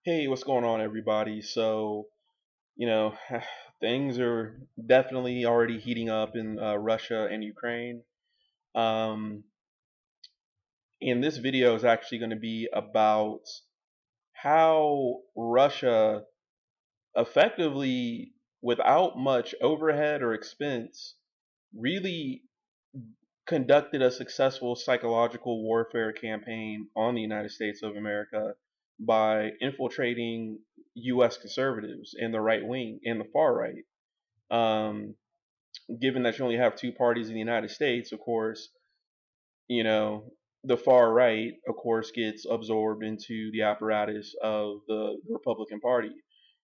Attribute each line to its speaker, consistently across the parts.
Speaker 1: Hey, what's going on, everybody? You know, things are definitely already heating up in Russia and Ukraine. Um, and this video is actually going to be about how Russia effectively, without much overhead or expense, really conducted a successful psychological warfare campaign on the United States of America by infiltrating U.S. conservatives and the right wing and the far right. Um, Given that you only have two parties in the United States, of course, you know, the far right, of course, gets absorbed into the apparatus of the Republican Party.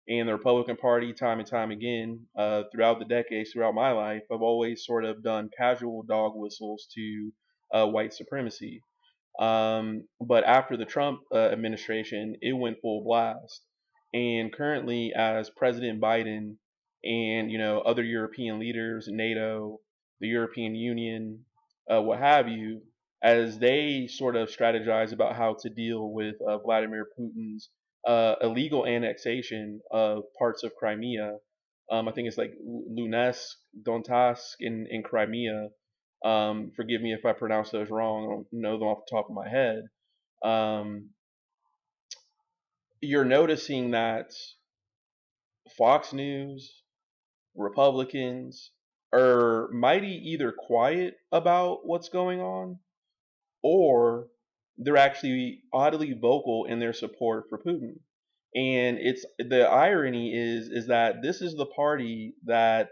Speaker 1: And the Republican Party, time and time again, throughout the decades, throughout my life, I've always sort of done casual dog whistles to white supremacy. But after the Trump administration, it went full blast. And currently, as President Biden and other European leaders, NATO, the European Union, what have you, as they sort of strategize about how to deal with Vladimir Putin's illegal annexation of parts of Crimea. I think it's like Lunesk, Donetsk in Crimea. Forgive me if I pronounce those wrong. I don't know them off the top of my head. Um, you're noticing that Fox News, Republicans are mighty either quiet about what's going on, or they're actually oddly vocal in their support for Putin. And it's the irony is that this is the party that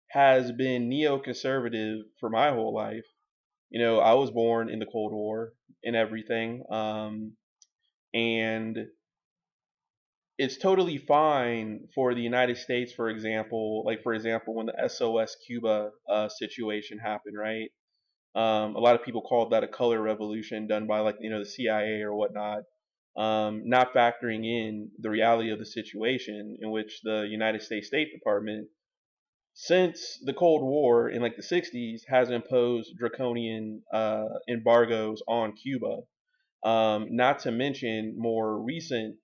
Speaker 1: has been neoconservative for my whole life. I was born in the Cold War and everything, and it's totally fine for the United States, for example, like for example, when the SOS Cuba situation happened, right? A lot of people called that a color revolution done by like the CIA or whatnot, not factoring in the reality of the situation in which the United States State Department, since the Cold War in like the 60s, has imposed draconian embargoes on Cuba. Not to mention more recent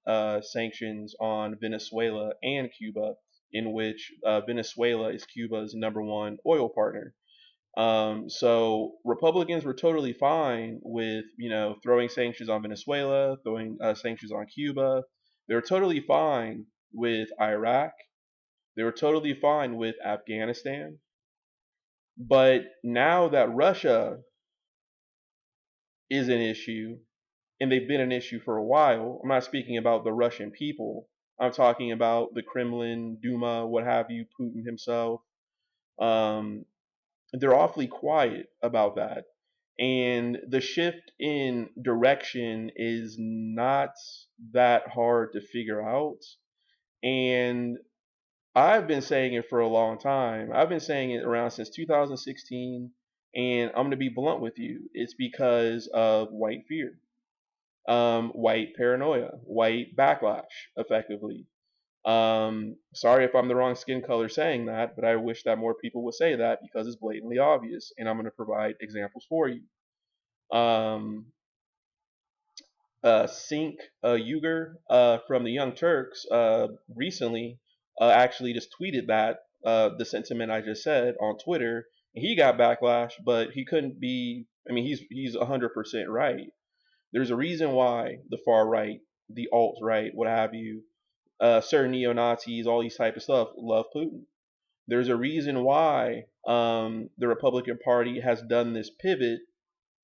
Speaker 1: sanctions on Venezuela and Cuba, in which Venezuela is Cuba's number one oil partner. So Republicans were totally fine with throwing sanctions on Venezuela, throwing sanctions on Cuba. They were totally fine with Iraq. They were totally fine with Afghanistan. But now that Russia is an issue, and they've been an issue for a while, I'm not speaking about the Russian people. I'm talking about the Kremlin, Duma, what have you, Putin himself. Um, they're awfully quiet about that. And the shift in direction is not that hard to figure out. And I've been saying it for a long time. I've been saying it around since 2016. And I'm going to be blunt with you. It's because of white fear, white paranoia, white backlash, effectively. Sorry if I'm the wrong skin color saying that, but I wish that more people would say that because it's blatantly obvious, and I'm going to provide examples for you. Um, Sink Uyghur from the Young Turks recently actually just tweeted that the sentiment I just said on Twitter. He got backlash, but he couldn't be. I mean, he's 100% right. There's a reason why the far right, the alt right, what have you, certain neo Nazis, all these type of stuff, love Putin. There's a reason why the Republican Party has done this pivot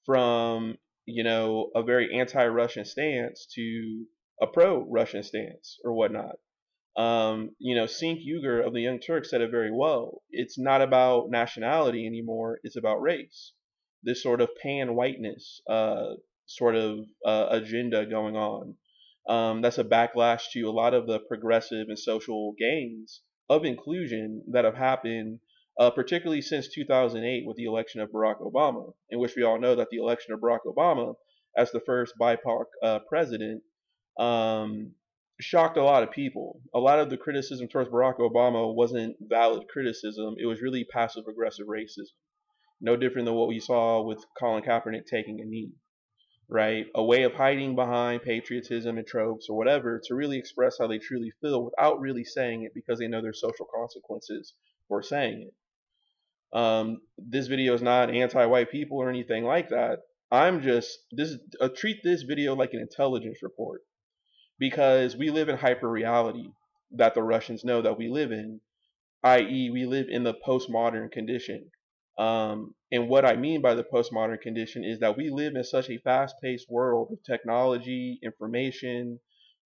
Speaker 1: from a very anti-Russian stance to a pro-Russian stance or whatnot. Sink Uyghur of the Young Turks said it very well. It's not about nationality anymore; it's about race. This sort of pan-whiteness sort of agenda going on. That's a backlash to a lot of the progressive and social gains of inclusion that have happened, particularly since 2008 with the election of Barack Obama, in which we all know that the election of Barack Obama as the first BIPOC president um, shocked a lot of people. A lot of the criticism towards Barack Obama wasn't valid criticism, it was really passive aggressive racism. No different than what we saw with Colin Kaepernick taking a knee. right? A way of hiding behind patriotism and tropes or whatever to really express how they truly feel without really saying it because they know there's social consequences for saying it. This video is not anti-white people or anything like that. I'm just treat this video like an intelligence report because we live in hyper reality that the Russians know that we live in, i.e., we live in the postmodern condition. And what I mean by the postmodern condition is that we live in such a fast-paced world of technology, information,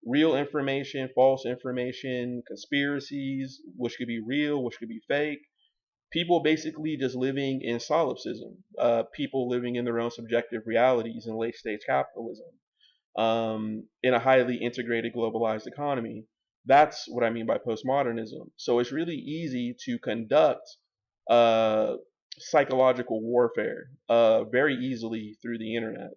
Speaker 1: real information, false information, conspiracies, which could be real, which could be fake. People basically just living in solipsism. People living in their own subjective realities in late-stage capitalism, in a highly integrated, globalized economy. That's what I mean by postmodernism. So it's really easy to conduct uh, psychological warfare very easily through the internet.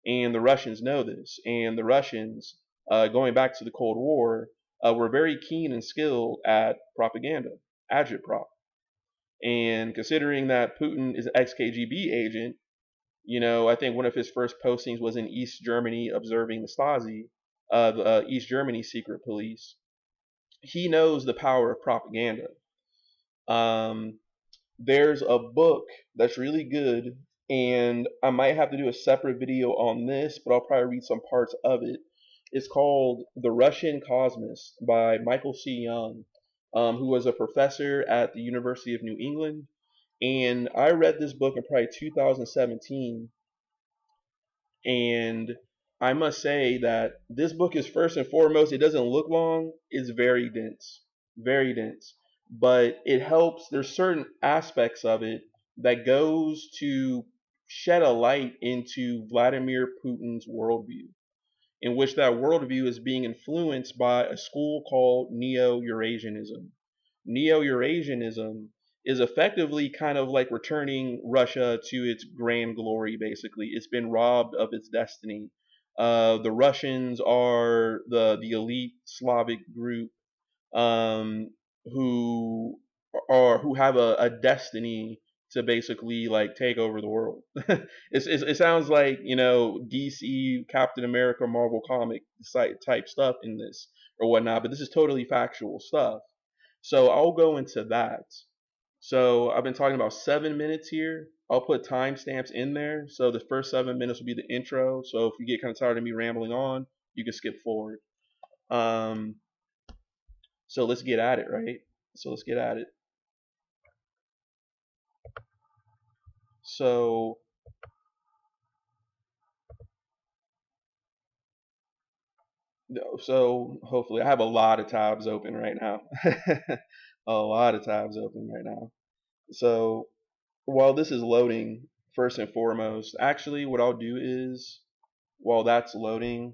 Speaker 1: And the Russians know this. And the Russians, going back to the Cold War, were very keen and skilled at propaganda, agitprop. And considering that Putin is an ex KGB agent, I think one of his first postings was in East Germany observing the Stasi, the East Germany secret police. He knows the power of propaganda. Um, there's a book that's really good, and I might have to do a separate video on this, but I'll probably read some parts of it. It's called The Russian Cosmos by Michael C. Young, who was a professor at the University of New England. And I read this book in probably 2017, and I must say that this book is first and foremost, it doesn't look long, it's very dense. Very dense. But it helps, there's certain aspects of it that goes to shed a light into Vladimir Putin's worldview, in which that worldview is being influenced by a school called Neo Eurasianism. Neo Eurasianism is effectively kind of like returning Russia to its grand glory, basically. It's been robbed of its destiny. The Russians are the elite Slavic group, um, who who have a destiny to basically like take over the world. It sounds like DC, Captain America, Marvel comic type stuff in this or whatnot, but this is totally factual stuff. So I'll go into that. So I've been talking about 7 minutes here. I'll put timestamps in there. So the first 7 minutes will be the intro. So if you get kind of tired of me rambling on, you can skip forward. Um, so let's get at it, right? So let's get at it. So so hopefully I have a lot of tabs open right now. A lot of tabs open right now. So while this is loading, first and foremost, actually what I'll do is while that's loading,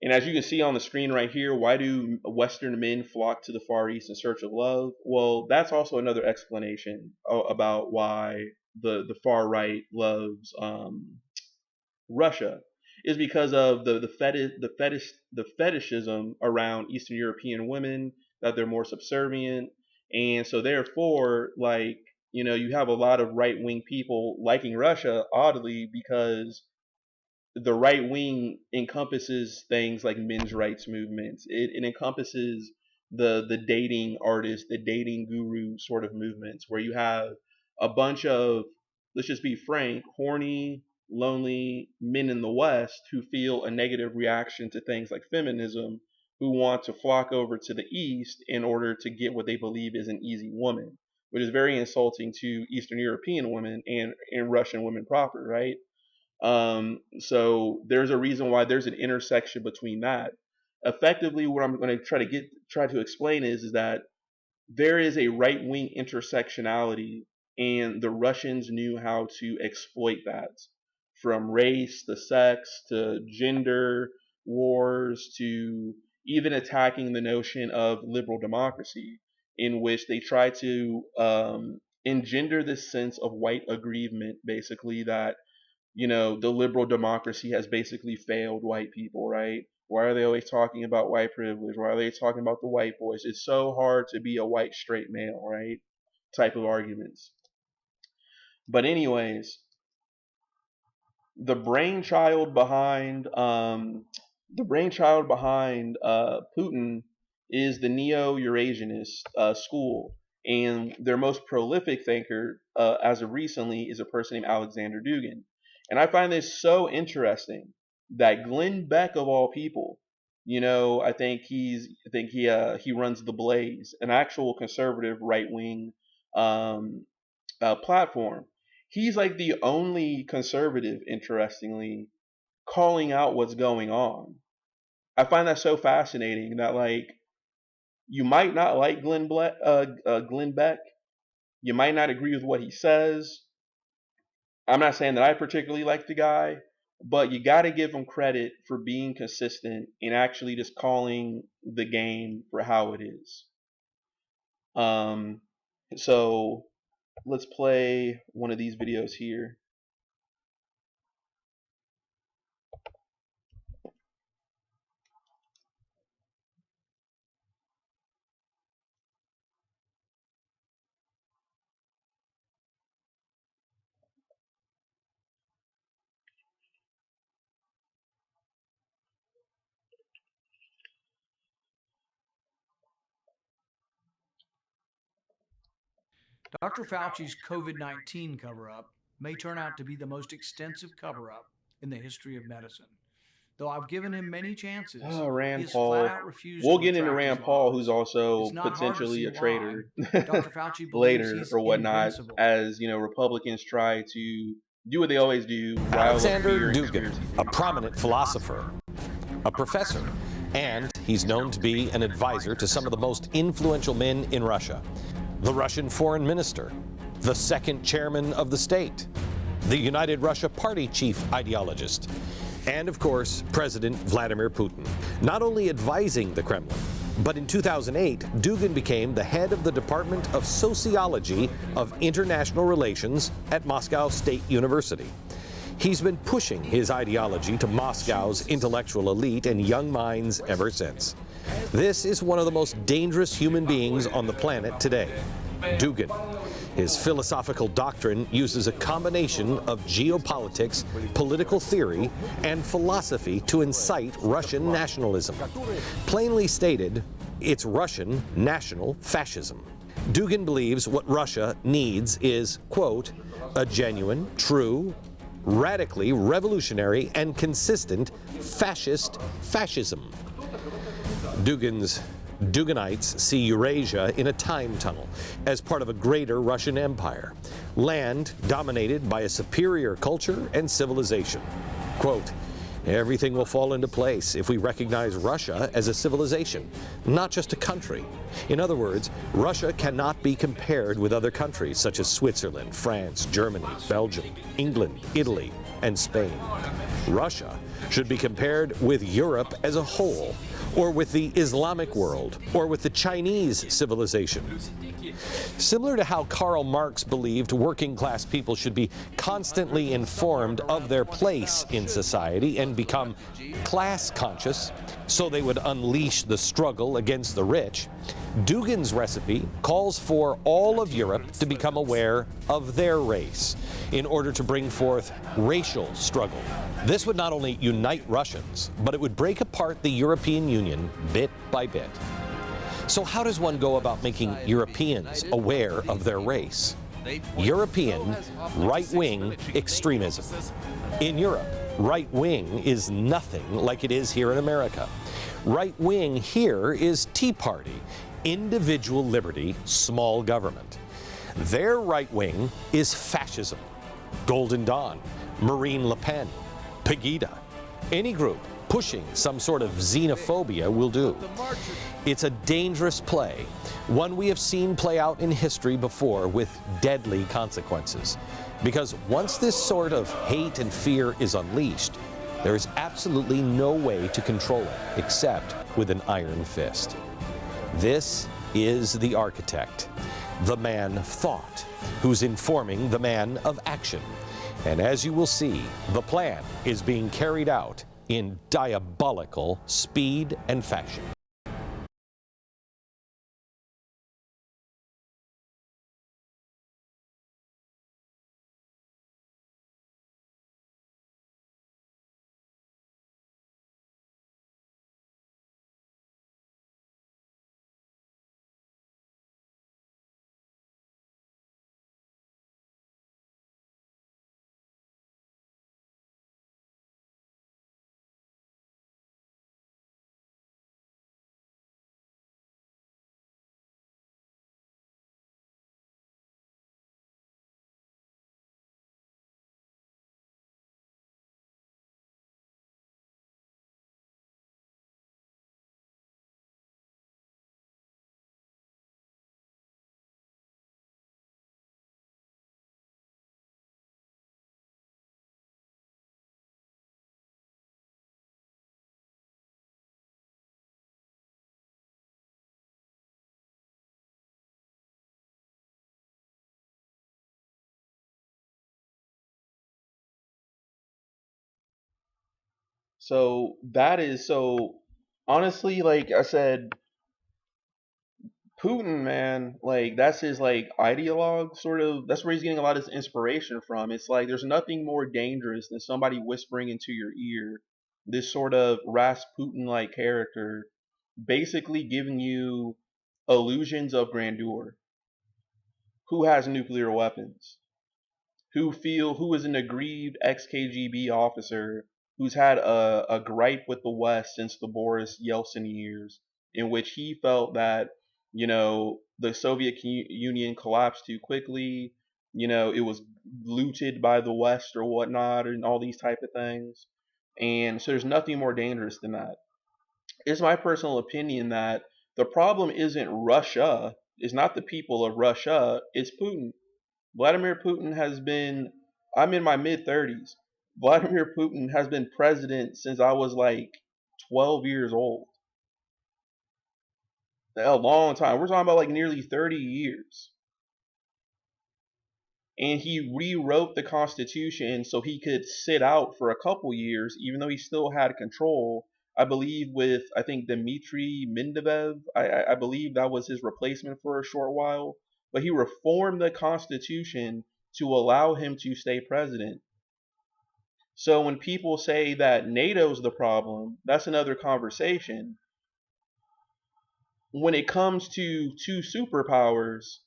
Speaker 1: and as you can see on the screen right here, why do Western men flock to the Far East in search of love? Well, that's also another explanation about why the far right loves Russia, is because of the fetishism around Eastern European women, that they're more subservient, and so therefore, like, you have a lot of right wing people liking Russia, oddly, because the right wing encompasses things like men's rights movements. It encompasses the dating artist, the dating guru sort of movements, where you have a bunch of, let's just be frank, horny, lonely men in the West who feel a negative reaction to things like feminism, who want to flock over to the East in order to get what they believe is an easy woman, which is very insulting to Eastern European women and Russian women proper, right? So there's a reason why there's an intersection between that. Effectively, what I'm going to try to explain is that there is a right wing intersectionality, and the Russians knew how to exploit that, from race to sex to gender wars to even attacking the notion of liberal democracy, in which they try to engender this sense of white aggrievement, basically, that the liberal democracy has basically failed white people, right? Why are they always talking about white privilege? Why are they talking about the white boys? It's so hard to be a white straight male, right? Type of arguments. But anyways, the brainchild behind Putin is the neo-Eurasianist school, and their most prolific thinker, as of recently, is a person named Alexander Dugin. And I find this so interesting that Glenn Beck, of all people, I think he runs the Blaze, an actual conservative right wing um, platform. He's like the only conservative, interestingly, calling out what's going on. I find that so fascinating that like you might not like Glenn Beck, you might not agree with what he says. I'm not saying that I particularly like the guy, but you got to give him credit for being consistent and actually just calling the game for how it is. Um, so let's play one of these videos here.
Speaker 2: Dr. Fauci's COVID-19 cover-up may turn out to be the most extensive cover-up in the history of medicine. Though I've given him many chances,
Speaker 1: Oh,
Speaker 2: he
Speaker 1: Rand
Speaker 2: has flat
Speaker 1: Paul.
Speaker 2: out refused
Speaker 1: We'll
Speaker 2: to
Speaker 1: get into
Speaker 2: retract his
Speaker 1: Rand Paul, who's
Speaker 2: lies. It's
Speaker 1: also
Speaker 2: not hard to
Speaker 1: potentially
Speaker 2: see
Speaker 1: a
Speaker 2: why.
Speaker 1: traitor
Speaker 2: Dr. Fauci believes
Speaker 1: later
Speaker 2: he's
Speaker 1: or whatnot,
Speaker 2: invincible.
Speaker 1: as Republicans try to do what they always do, rile up
Speaker 3: Alexander
Speaker 1: fear and
Speaker 3: Dugin,
Speaker 1: conspiracy
Speaker 3: a
Speaker 1: theories.
Speaker 3: prominent philosopher, a professor, and he's known to be an advisor to some of the most influential men in Russia. The Russian foreign minister, the second chairman of the state, the United Russia Party chief ideologist, and of course, President Vladimir Putin. Not only advising the Kremlin, but in 2008, Dugin became the head of the Department of Sociology of International Relations at Moscow State University. He's been pushing his ideology to Moscow's intellectual elite and young minds ever since. This is one of the most dangerous human beings on the planet today, Dugin. His philosophical doctrine uses a combination of geopolitics, political theory, and philosophy to incite Russian nationalism. Plainly stated, it's Russian national fascism. Dugin believes what Russia needs is, quote, a genuine, true, radically revolutionary, and consistent fascism. Duginites see Eurasia in a time tunnel as part of a greater Russian empire, land dominated by a superior culture and civilization. Quote, everything will fall into place if we recognize Russia as a civilization, not just a country. In other words, Russia cannot be compared with other countries such as Switzerland, France, Germany, Belgium, England, Italy, and Spain. Russia should be compared with Europe as a whole, or with the Islamic world, or with the Chinese civilization. Similar to how Karl Marx believed working-class people should be constantly informed of their place in society and become class-conscious so they would unleash the struggle against the rich, Dugin's recipe calls for all of Europe to become aware of their race in order to bring forth racial struggle. This would not only unite Russians, but it would break apart the European Union bit by bit. So how does one go about making Europeans aware of their race? European right-wing extremism. In Europe, right-wing is nothing like it is here in America. Right-wing here is Tea Party, individual liberty, small government. Their right-wing is fascism. Golden Dawn, Marine Le Pen, Pegida. Any group pushing some sort of xenophobia will do. It's a dangerous play, one we have seen play out in history before with deadly consequences. Because once this sort of hate and fear is unleashed, there is absolutely no way to control it except with an iron fist. This is the architect, the man of thought, who's informing the man of action. And as you will see, the plan is being carried out in diabolical speed and fashion.
Speaker 1: So that is so honestly, like I said, Putin, man, like that's his like ideologue sort of. That's where he's getting a lot of his inspiration from. It's like there's nothing more dangerous than somebody whispering into your ear this sort of Rasputin like character, basically giving you illusions of grandeur. Who has nuclear weapons? Who is an aggrieved ex KGB officer who's had a gripe with the West since the Boris Yeltsin years, in which he felt that the Soviet Union collapsed too quickly. It was looted by the West or whatnot, and all these type of things. And so there's nothing more dangerous than that. It's my personal opinion that the problem isn't Russia, it's not the people of Russia, it's Putin. Vladimir Putin has been, I'm in my mid 30s. Vladimir Putin has been president since I was like 12 years old. A long time. We're talking about like nearly 30 years. And he rewrote the Constitution so he could sit out for a couple years, even though he still had control. I believe with, I think, Dmitry Medvedev. I believe that was his replacement for a short while. But he reformed the Constitution to allow him to stay president. So when people say that NATO's the problem, that's another conversation. When it comes to two superpowers,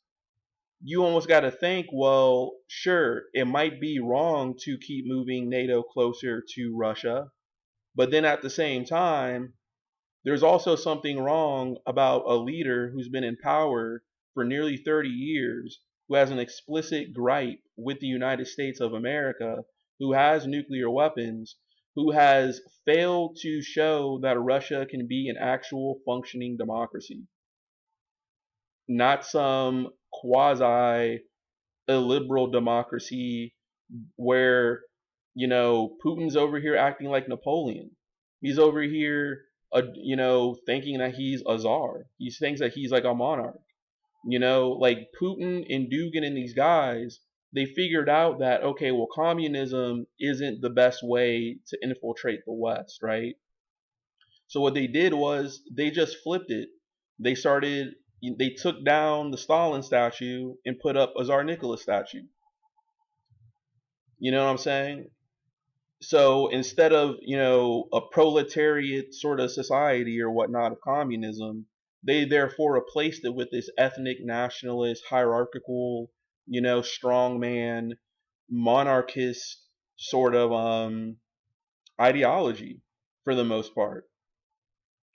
Speaker 1: you almost got to think, well, sure, it might be wrong to keep moving NATO closer to Russia, but then at the same time, there's also something wrong about a leader who's been in power for nearly 30 years, who has an explicit gripe with the United States of America, who has nuclear weapons, who has failed to show that Russia can be an actual functioning democracy, not some quasi illiberal democracy where Putin's over here acting like Napoleon. He's over here, thinking that he's a czar. He thinks that he's like a monarch. Like Putin and Dugin and these guys, they figured out that okay, well, communism isn't the best way to infiltrate the West, right? So what they did was they just flipped it. They started. They took down the Stalin statue and put up a Tsar Nicholas statue. You know what I'm saying? So instead of a proletariat sort of society or whatnot of communism, they therefore replaced it with this ethnic nationalist hierarchical strongman monarchist sort of ideology for the most part.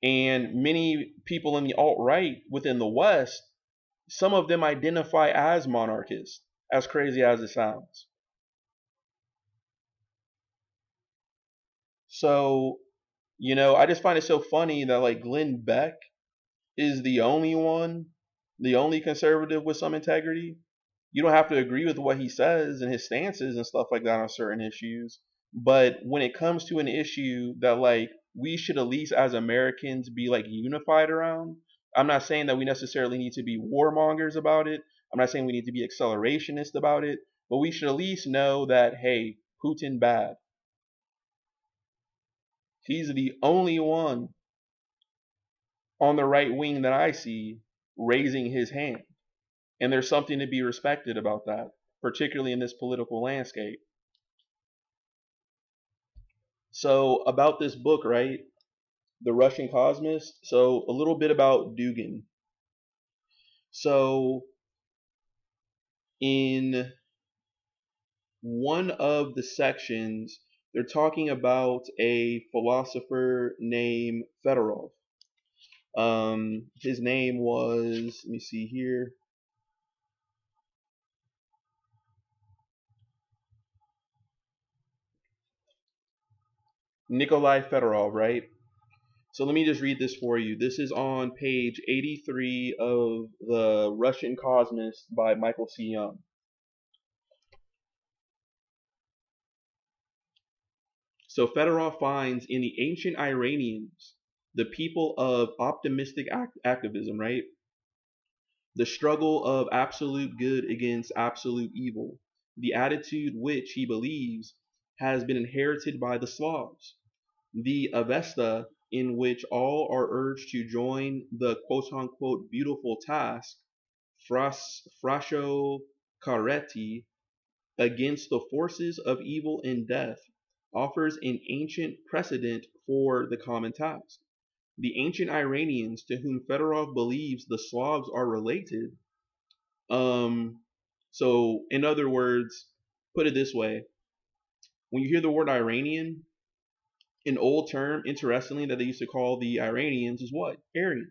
Speaker 1: And many people in the alt-right within the West, some of them identify as monarchists, as crazy as it sounds. So, I just find it so funny that like Glenn Beck is the only conservative with some integrity. You don't have to agree with what he says and his stances and stuff like that on certain issues. But when it comes to an issue that like we should at least as Americans be like unified around, I'm not saying that we necessarily need to be warmongers about it. I'm not saying we need to be accelerationist about it, but we should at least know that hey, Putin bad. He's the only one on the right wing that I see raising his hand. And there's something to be respected about that, particularly in this political landscape. So, about this book, right? The Russian Cosmist. So, a little bit about Dugin. So, in one of the sections, they're talking about a philosopher named Fedorov. His name was, let me see here. Nikolai Fedorov, right? So let me just read this for you. This is on page 83 of The Russian Cosmist by Michael C. Young. So Fedorov finds in the ancient Iranians, the people of optimistic activism, right? The struggle of absolute good against absolute evil, the attitude which he believes has been inherited by the Slavs. the Avesta, in which all are urged to join the quote unquote beautiful task, frascio careti, against the forces of evil and death, offers an ancient precedent for the common task. The ancient Iranians, to whom Fedorov believes the Slavs are related, so in other words, put it this way: when you hear the word Iranian, an old term, interestingly, that they used to call the Iranians is what? Aryan.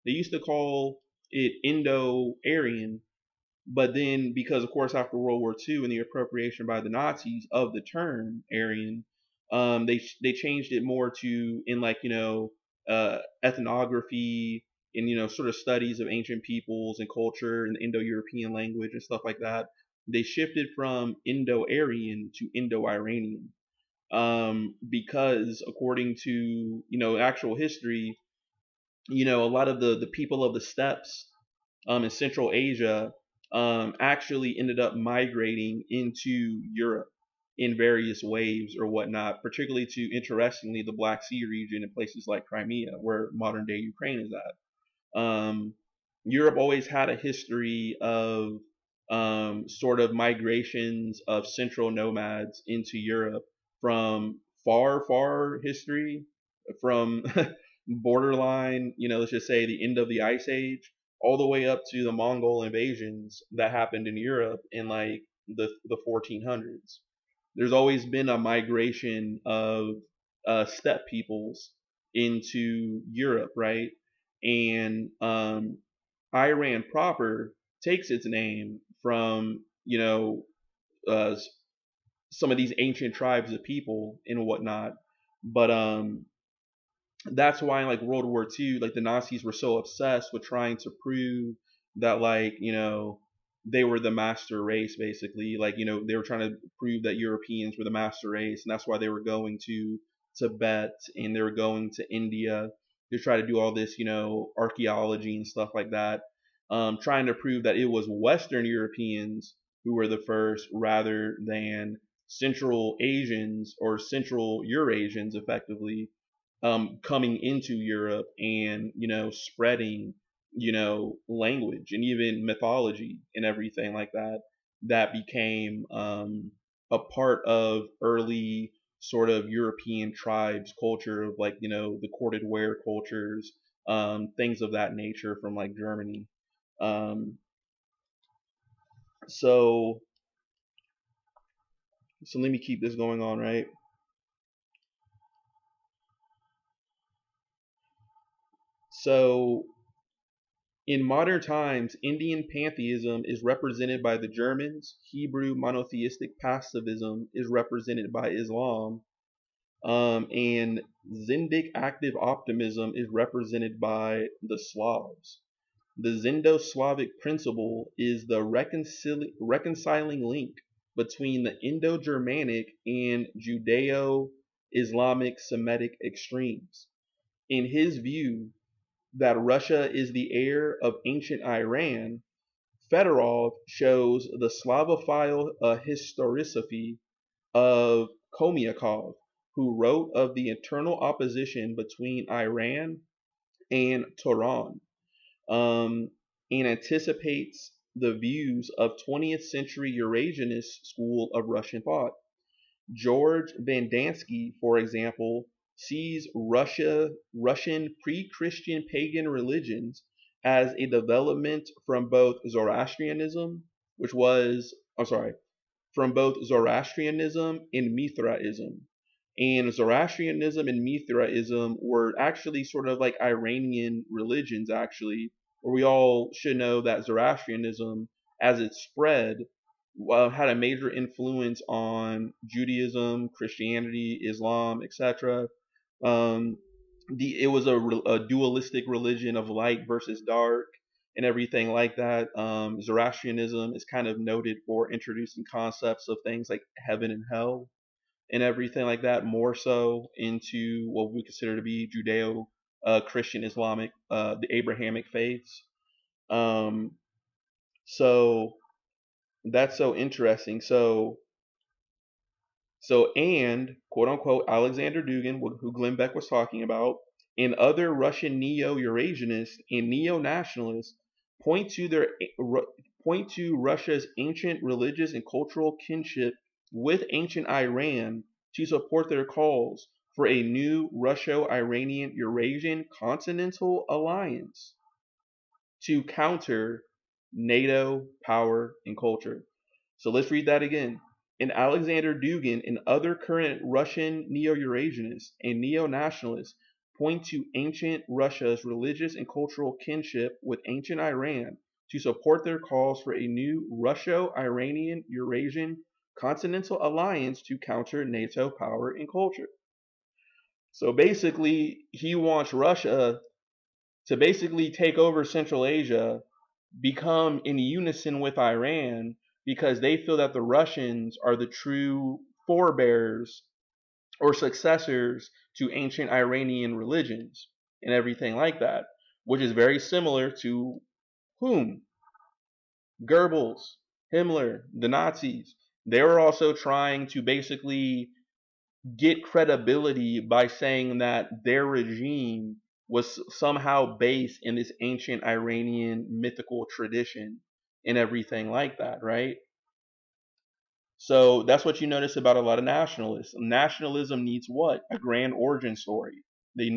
Speaker 1: They used to call it Indo-Aryan, but then because, of course, after World War II and the appropriation by the Nazis of the term Aryan, they changed it more to in like ethnography and sort of studies of ancient peoples and culture and Indo-European language and stuff like that. They shifted from Indo-Aryan to Indo-Iranian, because according to actual history, a lot of the people of the steppes in Central Asia actually ended up migrating into Europe in various waves or whatnot, particularly to, interestingly, the Black Sea region and places like Crimea, where modern day Ukraine is at. Europe always had a history of sort of migrations of central nomads into Europe from far, far history, from borderline, let's just say the end of the Ice Age, all the way up to the Mongol invasions that happened in Europe in like the 1400s. There's always been a migration of steppe peoples into Europe, right? And Iran proper takes its name from uh, some of these ancient tribes of people and whatnot. But that's why in like World War II, like the Nazis were so obsessed with trying to prove that like they were the master race, basically. Like they were trying to prove that Europeans were the master race, and that's why they were going to Tibet and they were going to India to try to do all this archaeology and stuff like that, trying to prove that it was Western Europeans who were the first rather than Central Asians or Central Eurasians, effectively, coming into Europe and spreading language and even mythology and everything like that, that became a part of early sort of European tribes culture of like the corded ware cultures, things of that nature from like Germany. um, so so let me keep this going on, right? So in modern times, Indian pantheism is represented by the Germans. Hebrew monotheistic pacifism is represented by Islam. And Zindic active optimism is represented by the Slavs. The Zindo-Slavic principle is the reconciling link between the Indo-Germanic and Judeo-Islamic Semitic extremes. In his view that Russia is the heir of ancient Iran, Fedorov shows the Slavophile historiography of Khomyakov, who wrote of the internal opposition between Iran and Turan, um, and anticipates the views of 20th century Eurasianist school of Russian thought. George Vandansky, for example, sees Russian pre-Christian pagan religions as a development from both Zoroastrianism, from both Zoroastrianism and Mithraism. And Zoroastrianism and Mithraism were actually sort of like Iranian religions, actually, where we all should know that Zoroastrianism, as it spread, had a major influence on Judaism, Christianity, Islam, etc. Um, it was a dualistic religion of light versus dark and everything like that. Zoroastrianism is kind of noted for introducing concepts of things like heaven and hell and everything like that, more so into what we consider to be Judeo Christian Islamic, the Abrahamic faiths. Um, so that's so interesting. So, and quote unquote Alexander Dugin, who Glenn Beck was talking about, and other Russian neo-Eurasianists and neo-nationalists point to their point to Russia's ancient religious and cultural kinship with ancient Iran to support their calls for a new Russo-Iranian-Eurasian continental alliance to counter NATO power and culture. So let's read that again. And Alexander Dugin and other current Russian neo-Eurasianists and neo-nationalists point to ancient Russia's religious and cultural kinship with ancient Iran to support their calls for a new Russo-Iranian-Eurasian continental alliance to counter NATO power and culture. So basically, he wants Russia to basically take over Central Asia, become in unison with Iran, because they feel that the Russians are the true forebears or successors to ancient Iranian religions and everything like that, which is very similar to whom? Goebbels, Himmler, the Nazis. They were also trying to basically get credibility by saying that their regime was somehow based in this ancient Iranian mythical tradition and everything like that, right? So that's what you notice about a lot of nationalists. Nationalism needs what? A grand origin story. They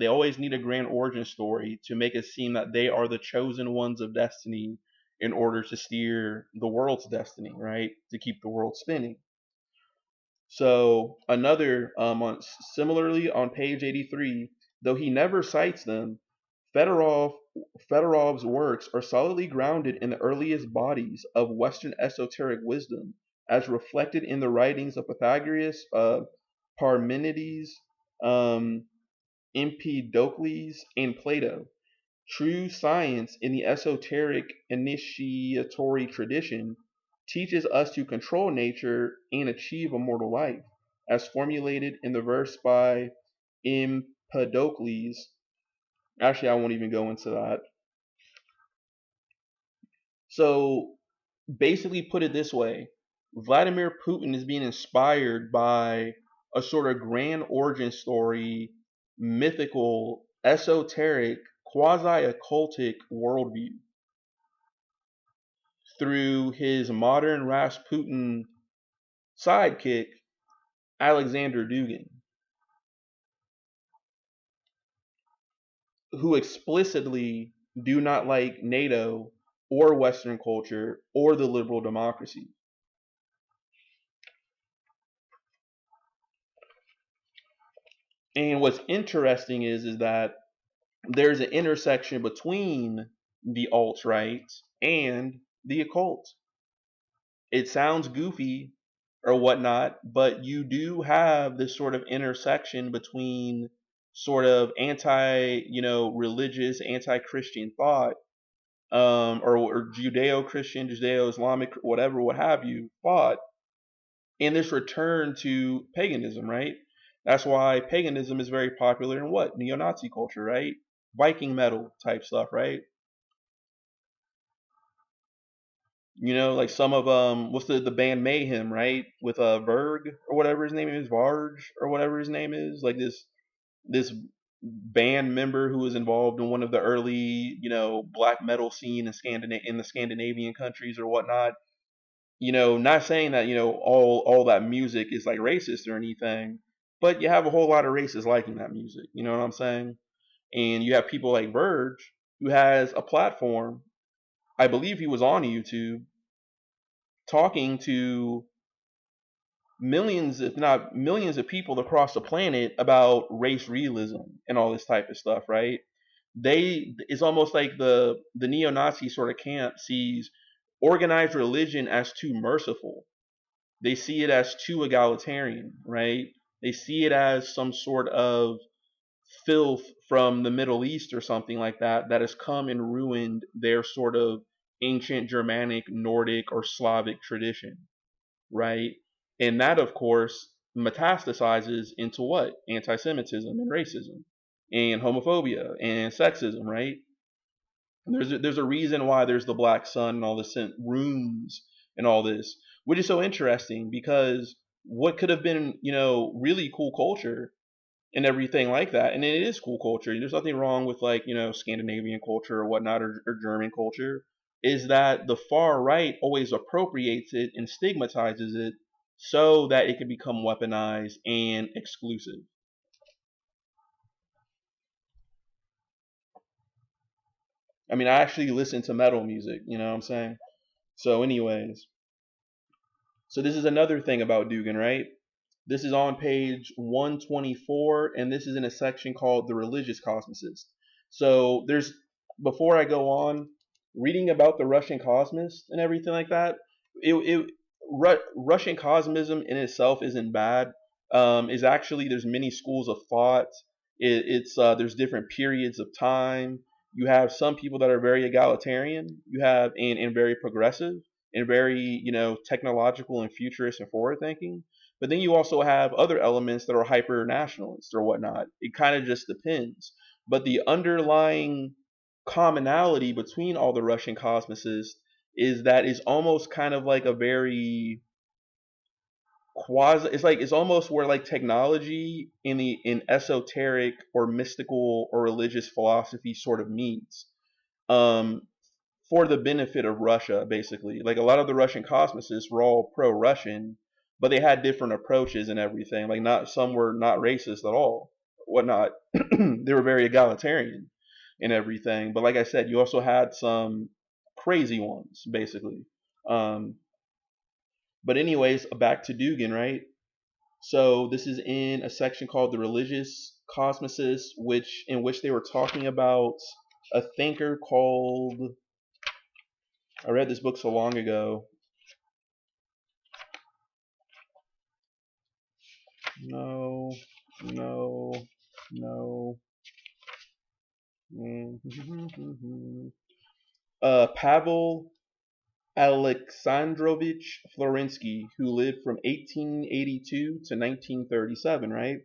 Speaker 1: always need a grand origin story to make it seem that they are the chosen ones of destiny in order to steer the world's destiny, right? To keep the world spinning. So similarly on page 83, though he never cites them, Fedorov's works are solidly grounded in the earliest bodies of Western esoteric wisdom, as reflected in the writings of Pythagoras, Parmenides, Empedocles, and Plato. True science in the esoteric initiatory tradition teaches us to control nature and achieve immortal life, as formulated in the verse by Empedocles. Actually, I won't even go into that. So basically, put it this way, Vladimir Putin is being inspired by a sort of grand origin story, mythical, esoteric, quasi-occultic worldview through his modern Rasputin sidekick, Alexander Dugin, who explicitly do not like NATO or Western culture or the liberal democracy. And what's interesting is that there's an intersection between the alt-right and the occult. It sounds goofy or whatnot, but you do have this sort of intersection between sort of religious, anti-Christian thought, or Judeo-Christian, Judeo-Islamic, whatever, what have you, thought, and this return to paganism, right? That's why paganism is very popular in what? Neo-Nazi culture, right? Viking metal type stuff, right? Like some of what's the band Mayhem, right? With Verg or whatever his name is, Varg or whatever his name is, like this band member who was involved in one of the early, black metal scene in the Scandinavian countries or whatnot. Not saying that, all that music is like racist or anything, but you have a whole lot of racists liking that music, you know what I'm saying? And you have people like Verge, who has a platform, I believe he was on YouTube, talking to millions, if not millions of people across the planet about race realism and all this type of stuff, right? It's almost like the neo-Nazi sort of camp sees organized religion as too merciful. They see it as too egalitarian, right? They see it as some sort of filth from the Middle East or something like that has come and ruined their sort of ancient Germanic, Nordic, or Slavic tradition, right? And that, of course, metastasizes into what? Anti-Semitism and racism and homophobia and sexism, right? There's a reason why there's the Black Sun and all the runes and all this, which is so interesting because what could have been, really cool culture and everything like that. And it is cool culture. There's nothing wrong with, like, Scandinavian culture or whatnot, or German culture. Is that the far right always appropriates it and stigmatizes it so that it can become weaponized and exclusive. I mean, I actually listen to metal music, you know what I'm saying? So, anyways, so this is another thing about Dugin, right? This is on page 124, and this is in a section called The Religious Cosmicist. So, before I go on, reading about the Russian cosmist and everything like that, Russian cosmism in itself isn't bad. Is actually, there's many schools of thought. There's different periods of time. You have some people that are very egalitarian. You have and very progressive and very, technological and futurist and forward thinking. But then you also have other elements that are hyper nationalist or whatnot. It kind of just depends. But the underlying commonality between all the Russian cosmicists is that it's almost kind of like a very quasi. It's almost where, like, technology in esoteric or mystical or religious philosophy sort of meets. Um, for the benefit of Russia, basically. Like, a lot of the Russian cosmicists were all pro-Russian, but they had different approaches and everything. Like, some were not racist at all, whatnot. They were very egalitarian and everything. But like I said, you also had some crazy ones, basically. Um, but anyways, back to Dugin, right? So this is in a section called the Religious Cosmicists, in which they were talking about a thinker called. I read this book so long ago. No, no, no. Pavel Alexandrovich Florensky, who lived from 1882 to 1937, right?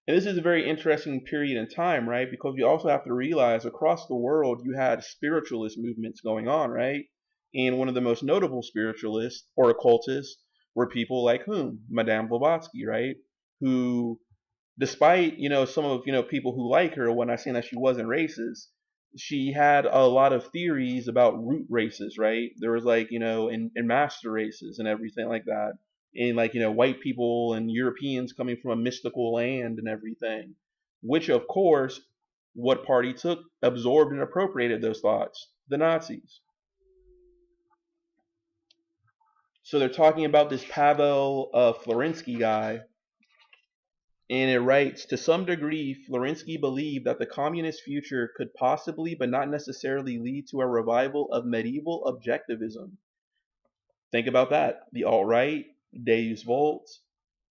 Speaker 1: And this is a very interesting period in time, right? Because you also have to realize across the world you had spiritualist movements going on, right? And one of the most notable spiritualists or occultists were people like whom? Madame Blavatsky, right? Who, despite, some of, people who like her when I saying that she wasn't racist, she had a lot of theories about root races, right? There was, like, and master races and everything like that, and, like, white people and Europeans coming from a mystical land and everything, which of course, what party absorbed and appropriated those thoughts? The Nazis. So they're talking about this Pavel Florensky guy. And it writes, to some degree, Florensky believed that the communist future could possibly, but not necessarily, lead to a revival of medieval objectivism. Think about that. The alt-right, Deus Vult,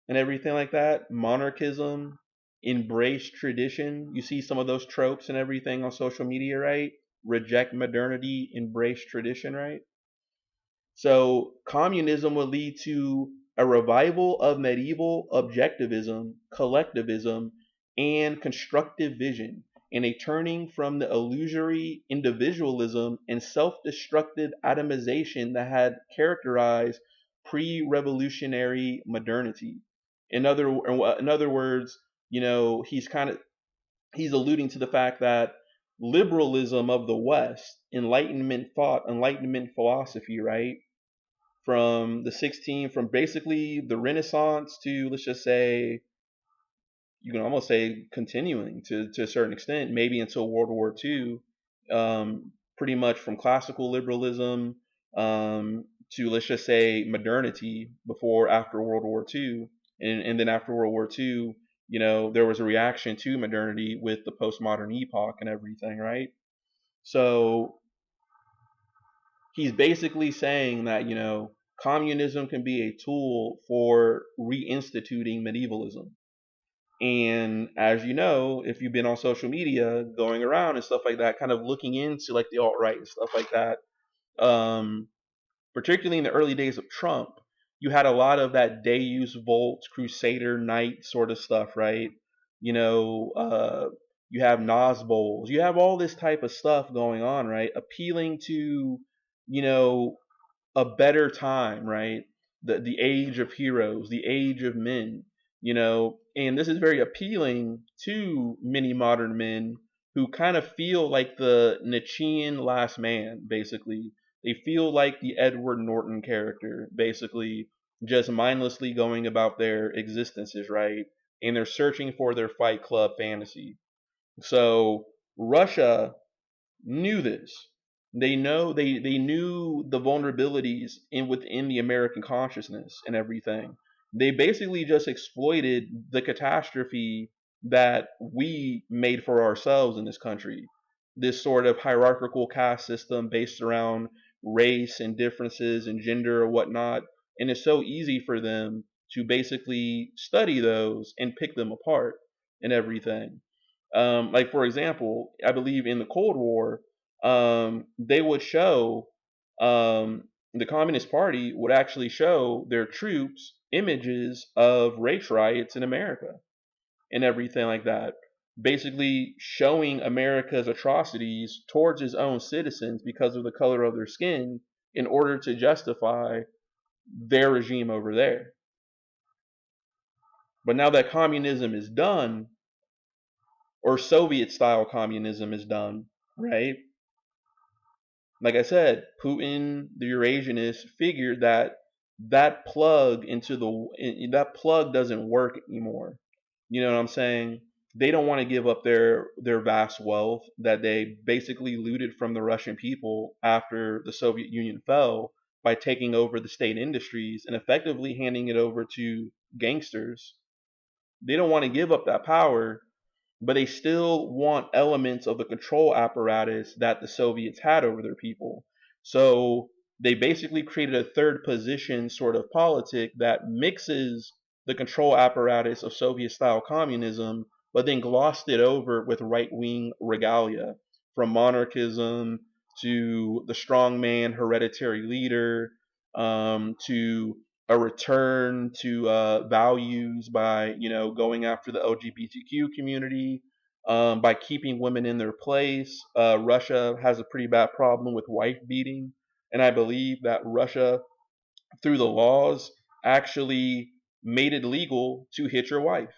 Speaker 1: and everything like that. Monarchism, embrace tradition. You see some of those tropes and everything on social media, right? Reject modernity, embrace tradition, right? So communism would lead to a revival of medieval objectivism, collectivism, and constructive vision, and a turning from the illusory individualism and self-destructive atomization that had characterized pre-revolutionary modernity. In other words, he's alluding to the fact that liberalism of the West, Enlightenment thought, Enlightenment philosophy, right? From basically the Renaissance to, let's just say, you can almost say continuing to a certain extent, maybe until World War II, pretty much from classical liberalism to, let's just say, modernity after World War II. And then after World War II, there was a reaction to modernity with the postmodern epoch and everything, right? So he's basically saying that, communism can be a tool for reinstituting medievalism. And as you know, if you've been on social media going around and stuff like that, kind of looking into, like, the alt-right and stuff like that, particularly in the early days of Trump, you had a lot of that Deus Vult, Crusader Knight sort of stuff, right? You have Nas Bowls, you have all this type of stuff going on, right? Appealing to, a better time, right? the age of heroes, the age of men, and this is very appealing to many modern men who kind of feel like the Nietzschean last man, basically. They feel like the Edward Norton character, basically, just mindlessly going about their existences, right? And they're searching for their Fight Club fantasy. So Russia knew this. They knew the vulnerabilities within the American consciousness and everything. They basically just exploited the catastrophe that we made for ourselves in this country. This sort of hierarchical caste system based around race and differences and gender or whatnot. And it's so easy for them to basically study those and pick them apart and everything. Like for example, I believe in the Cold War, they would show the Communist Party would actually show their troops images of race riots in America and everything like that. Basically showing America's atrocities towards its own citizens because of the color of their skin in order to justify their regime over there. But now that communism is done, or Soviet style communism is done, right? Like I said, Putin, the Eurasianist, figured that that plug that plug doesn't work anymore. You know what I'm saying? They don't want to give up their vast wealth that they basically looted from the Russian people after the Soviet Union fell by taking over the state industries and effectively handing it over to gangsters. They don't want to give up that power, but they still want elements of the control apparatus that the Soviets had over their people. So they basically created a third position sort of politic that mixes the control apparatus of Soviet style communism, but then glossed it over with right wing regalia, from monarchism to the strongman hereditary leader, to a return to values by going after the LGBTQ community, by keeping women in their place. Russia has a pretty bad problem with wife beating, and I believe that Russia, through the laws, actually made it legal to hit your wife.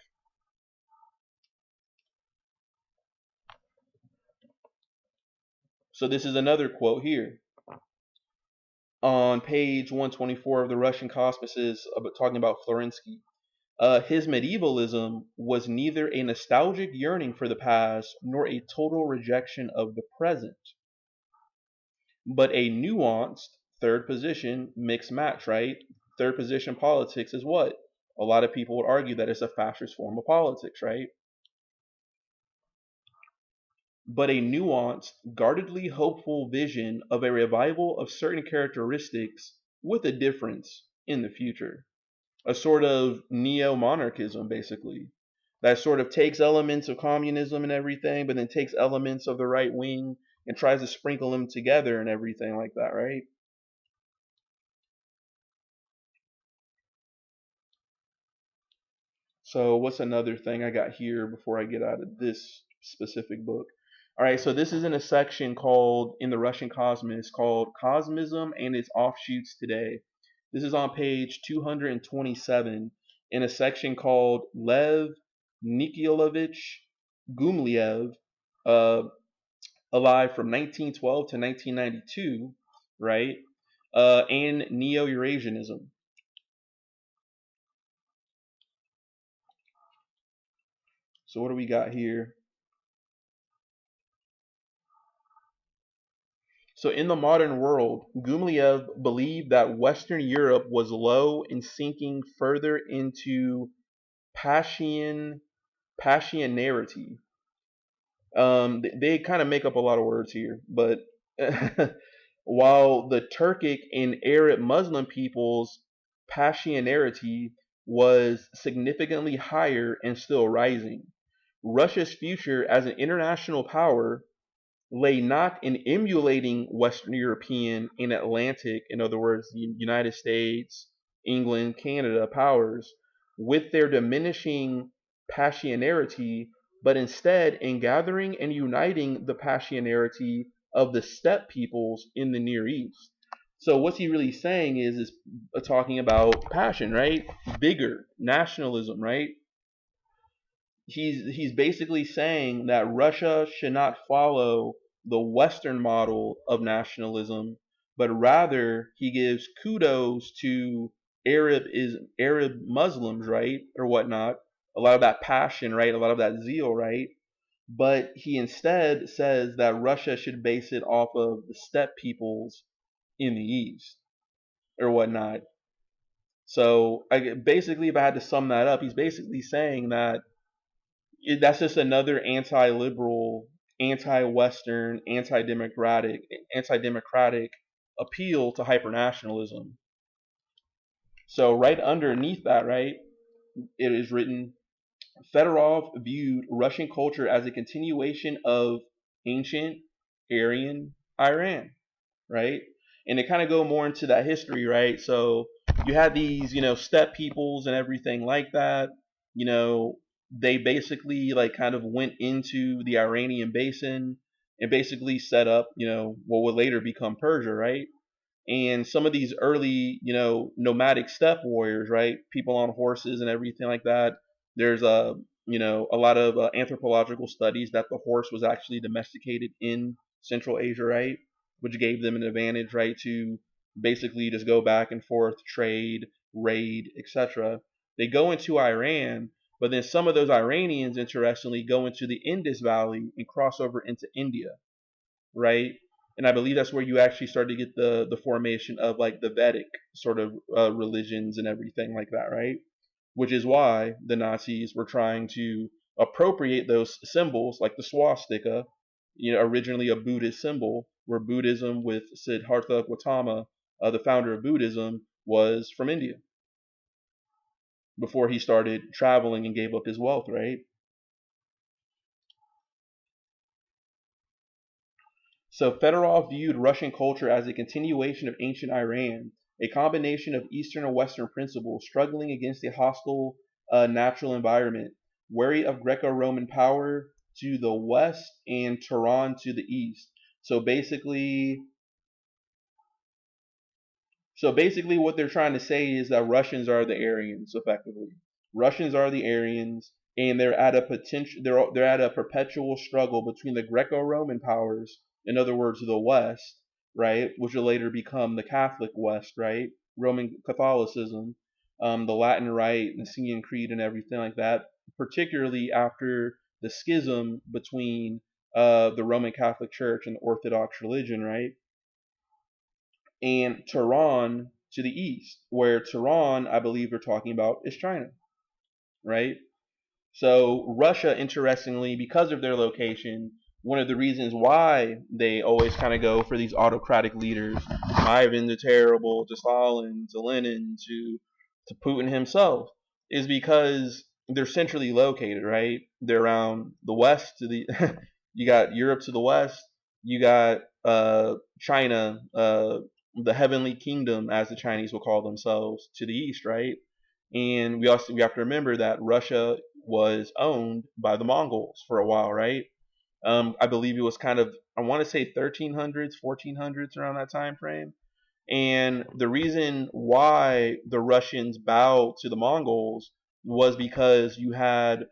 Speaker 1: So this is another quote here on page 124 of the Russian Cosmoses, talking about Florensky. His medievalism was neither a nostalgic yearning for the past nor a total rejection of the present, but a nuanced third position mixed match, right? Third position politics is what? A lot of people would argue that it's a fascist form of politics, right? But a nuanced, guardedly hopeful vision of a revival of certain characteristics with a difference in the future. A sort of neo-monarchism, basically, that sort of takes elements of communism and everything, but then takes elements of the right wing and tries to sprinkle them together and everything like that, right? So what's another thing I got here before I get out of this specific book? All right, so this is in a section called, in the Russian Cosmos, called Cosmism and Its Offshoots Today. This is on page 227 in a section called Lev Nikolaevich Gumilyev, alive from 1912 to 1992, right? And Neo-Eurasianism. So what do we got here? So in the modern world, Gumilyev believed that Western Europe was low and sinking further into Pashianarity. They kind of make up a lot of words here, but while the Turkic and Arab Muslim peoples' Pashianarity was significantly higher and still rising, Russia's future as an international power lay not in emulating Western European and Atlantic, in other words, the United States, England, Canada powers, with their diminishing Pashianarity, but instead in gathering and uniting the Pashianarity of the steppe peoples in the Near East. So what's he really saying is talking about passion, right? Vigor, nationalism, right? He's basically saying that Russia should not follow the Western model of nationalism, but rather he gives kudos to Arab Muslims, right, or whatnot. A lot of that passion, right, a lot of that zeal, right. But he instead says that Russia should base it off of the steppe peoples in the East or whatnot. So basically, if I had to sum that up, he's basically saying that that's just another anti-liberal, anti-Western, anti-democratic appeal to hypernationalism. So right underneath that, right, it is written, Fedorov viewed Russian culture as a continuation of ancient Aryan Iran, right? And to kind of go more into that history, right? So you had these, steppe peoples and everything like that. You know, they basically like kind of went into the Iranian basin and basically set up, what would later become Persia, right? And some of these early, nomadic steppe warriors, right? People on horses and everything like that. There's a lot of anthropological studies that the horse was actually domesticated in Central Asia, right? Which gave them an advantage, right, to basically just go back and forth, trade, raid, etc. They go into Iran, but then some of those Iranians, interestingly, go into the Indus Valley and cross over into India, right? And I believe that's where you actually start to get the formation of like the Vedic sort of religions and everything like that, right? Which is why the Nazis were trying to appropriate those symbols, like the swastika, originally a Buddhist symbol, where Buddhism with Siddhartha Gautama, the founder of Buddhism, was from India before he started traveling and gave up his wealth, right? So Fedorov viewed Russian culture as a continuation of ancient Iran, a combination of Eastern and Western principles struggling against a hostile natural environment, wary of Greco-Roman power to the west and Tehran to the east. So basically, what they're trying to say is that Russians are the Aryans, effectively. Russians are the Aryans, and they're at a potential. They're at a perpetual struggle between the Greco-Roman powers, in other words, the West, right, which will later become the Catholic West, right, Roman Catholicism, the Latin Rite, Nicene Creed, and everything like that. Particularly after the schism between the Roman Catholic Church and the Orthodox religion, right? And Tehran to the east, where Tehran, I believe they're talking about, is China, right? So Russia, interestingly, because of their location, one of the reasons why they always kind of go for these autocratic leaders, Ivan the Terrible, to Stalin, to Lenin, to Putin himself, is because they're centrally located, right? They're around the west to the you got Europe to the west, you got China, the heavenly kingdom, as the Chinese will call themselves, to the east, right? And we have to remember that Russia was owned by the Mongols for a while, right? I believe it was kind of, I want to say 1300s, 1400s, around that time frame. And the reason why the Russians bowed to the Mongols was because you had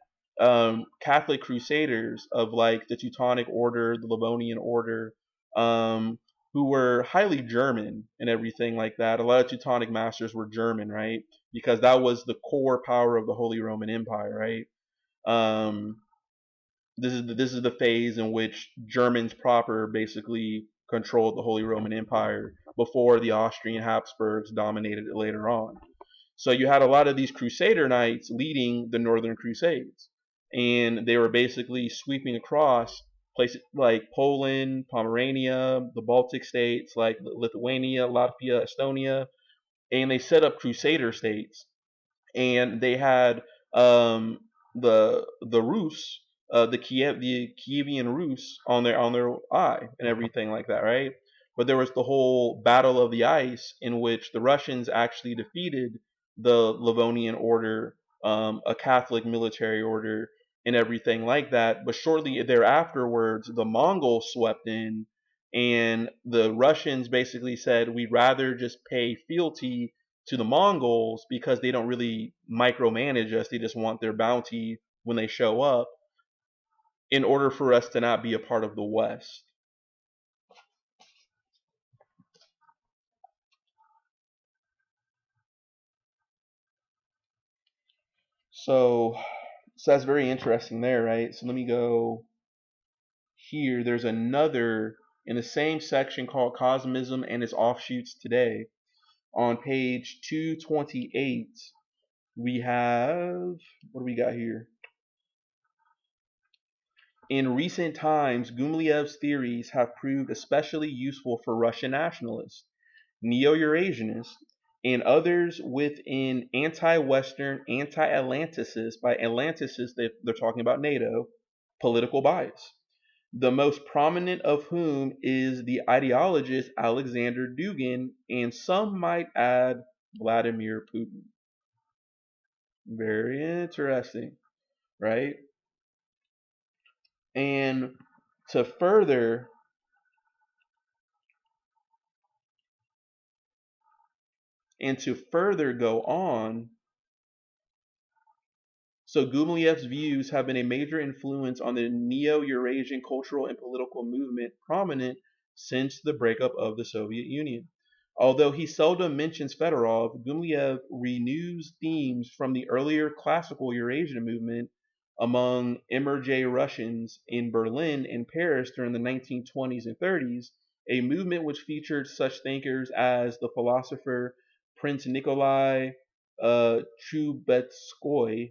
Speaker 1: Catholic crusaders of like the Teutonic Order, the Livonian Order, who were highly German and everything like that. A lot of Teutonic masters were German, right? Because that was the core power of the Holy Roman Empire, right? Um, this is the phase in which Germans proper basically controlled the Holy Roman Empire before the Austrian Habsburgs dominated it later on. So you had a lot of these Crusader knights leading the Northern Crusades, and they were basically sweeping across places like Poland, Pomerania, the Baltic states like Lithuania, Latvia, Estonia, and they set up Crusader states, and they had the Rus, the Kievan Rus on their eye and everything like that, right? But there was the whole Battle of the Ice in which the Russians actually defeated the Livonian Order, a Catholic military order, and everything like that. But shortly thereafterwards, the Mongols swept in And the Russians basically said, we'd rather just pay fealty to the Mongols because they don't really micromanage us. They just want their bounty when they show up, in order for us to not be a part of the West. So that's very interesting there, right? So let me go here. There's another in the same section called Cosmism and its Offshoots Today. On page 228, we have, what do we got here? In recent times, Gumilev's theories have proved especially useful for Russian nationalists, neo-Eurasianists, and others with an anti-Western, anti-Atlanticist, by Atlanticist they're talking about NATO, political bias. The most prominent of whom is the ideologist Alexander Dugin, and some might add Vladimir Putin. Very interesting, right? And to further go on, so Gumilev's views have been a major influence on the Neo-Eurasian cultural and political movement prominent since the breakup of the Soviet Union. Although he seldom mentions Fedorov, Gumilev renews themes from the earlier classical Eurasian movement among emergé Russians in Berlin and Paris during the 1920s and 30s, a movement which featured such thinkers as the philosopher Prince Nikolai Trubetskoy,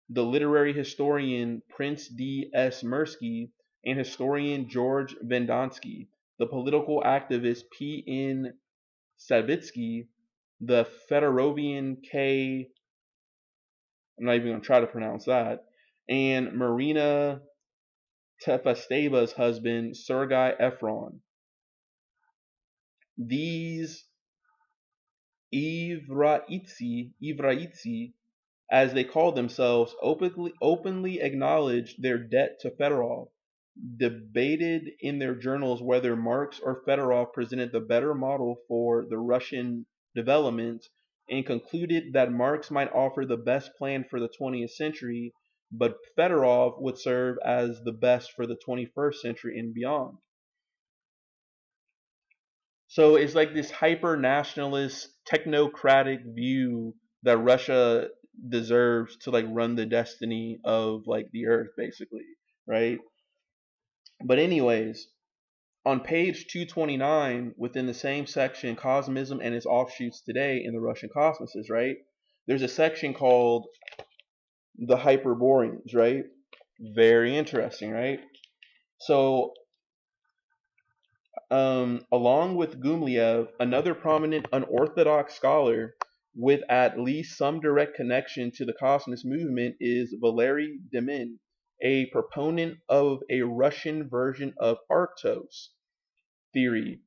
Speaker 1: the literary historian Prince D.S. Mirsky, and historian George Vendansky, the political activist P.N. Savitsky, the Fedorovian K. I'm not even going to try to pronounce that, and Marina Tefesteva's husband, Sergei Efron. These Ivraitsi, as they called themselves, openly acknowledged their debt to Fedorov, debated in their journals whether Marx or Fedorov presented the better model for the Russian development, and concluded that Marx might offer the best plan for the 20th century, but Fedorov would serve as the best for the 21st century and beyond. So it's like this hyper nationalist, technocratic view that Russia deserves to like run the destiny of like the earth, basically, right? But anyways, on page 229, within the same section, Cosmism and its Offshoots Today in the Russian Cosmoses, right? There's a section called the Hyperboreans, right? Very interesting, right? So along with Gumilev, another prominent unorthodox scholar with at least some direct connection to the cosmos movement is Valery Demin, a proponent of a Russian version of Arctos theory,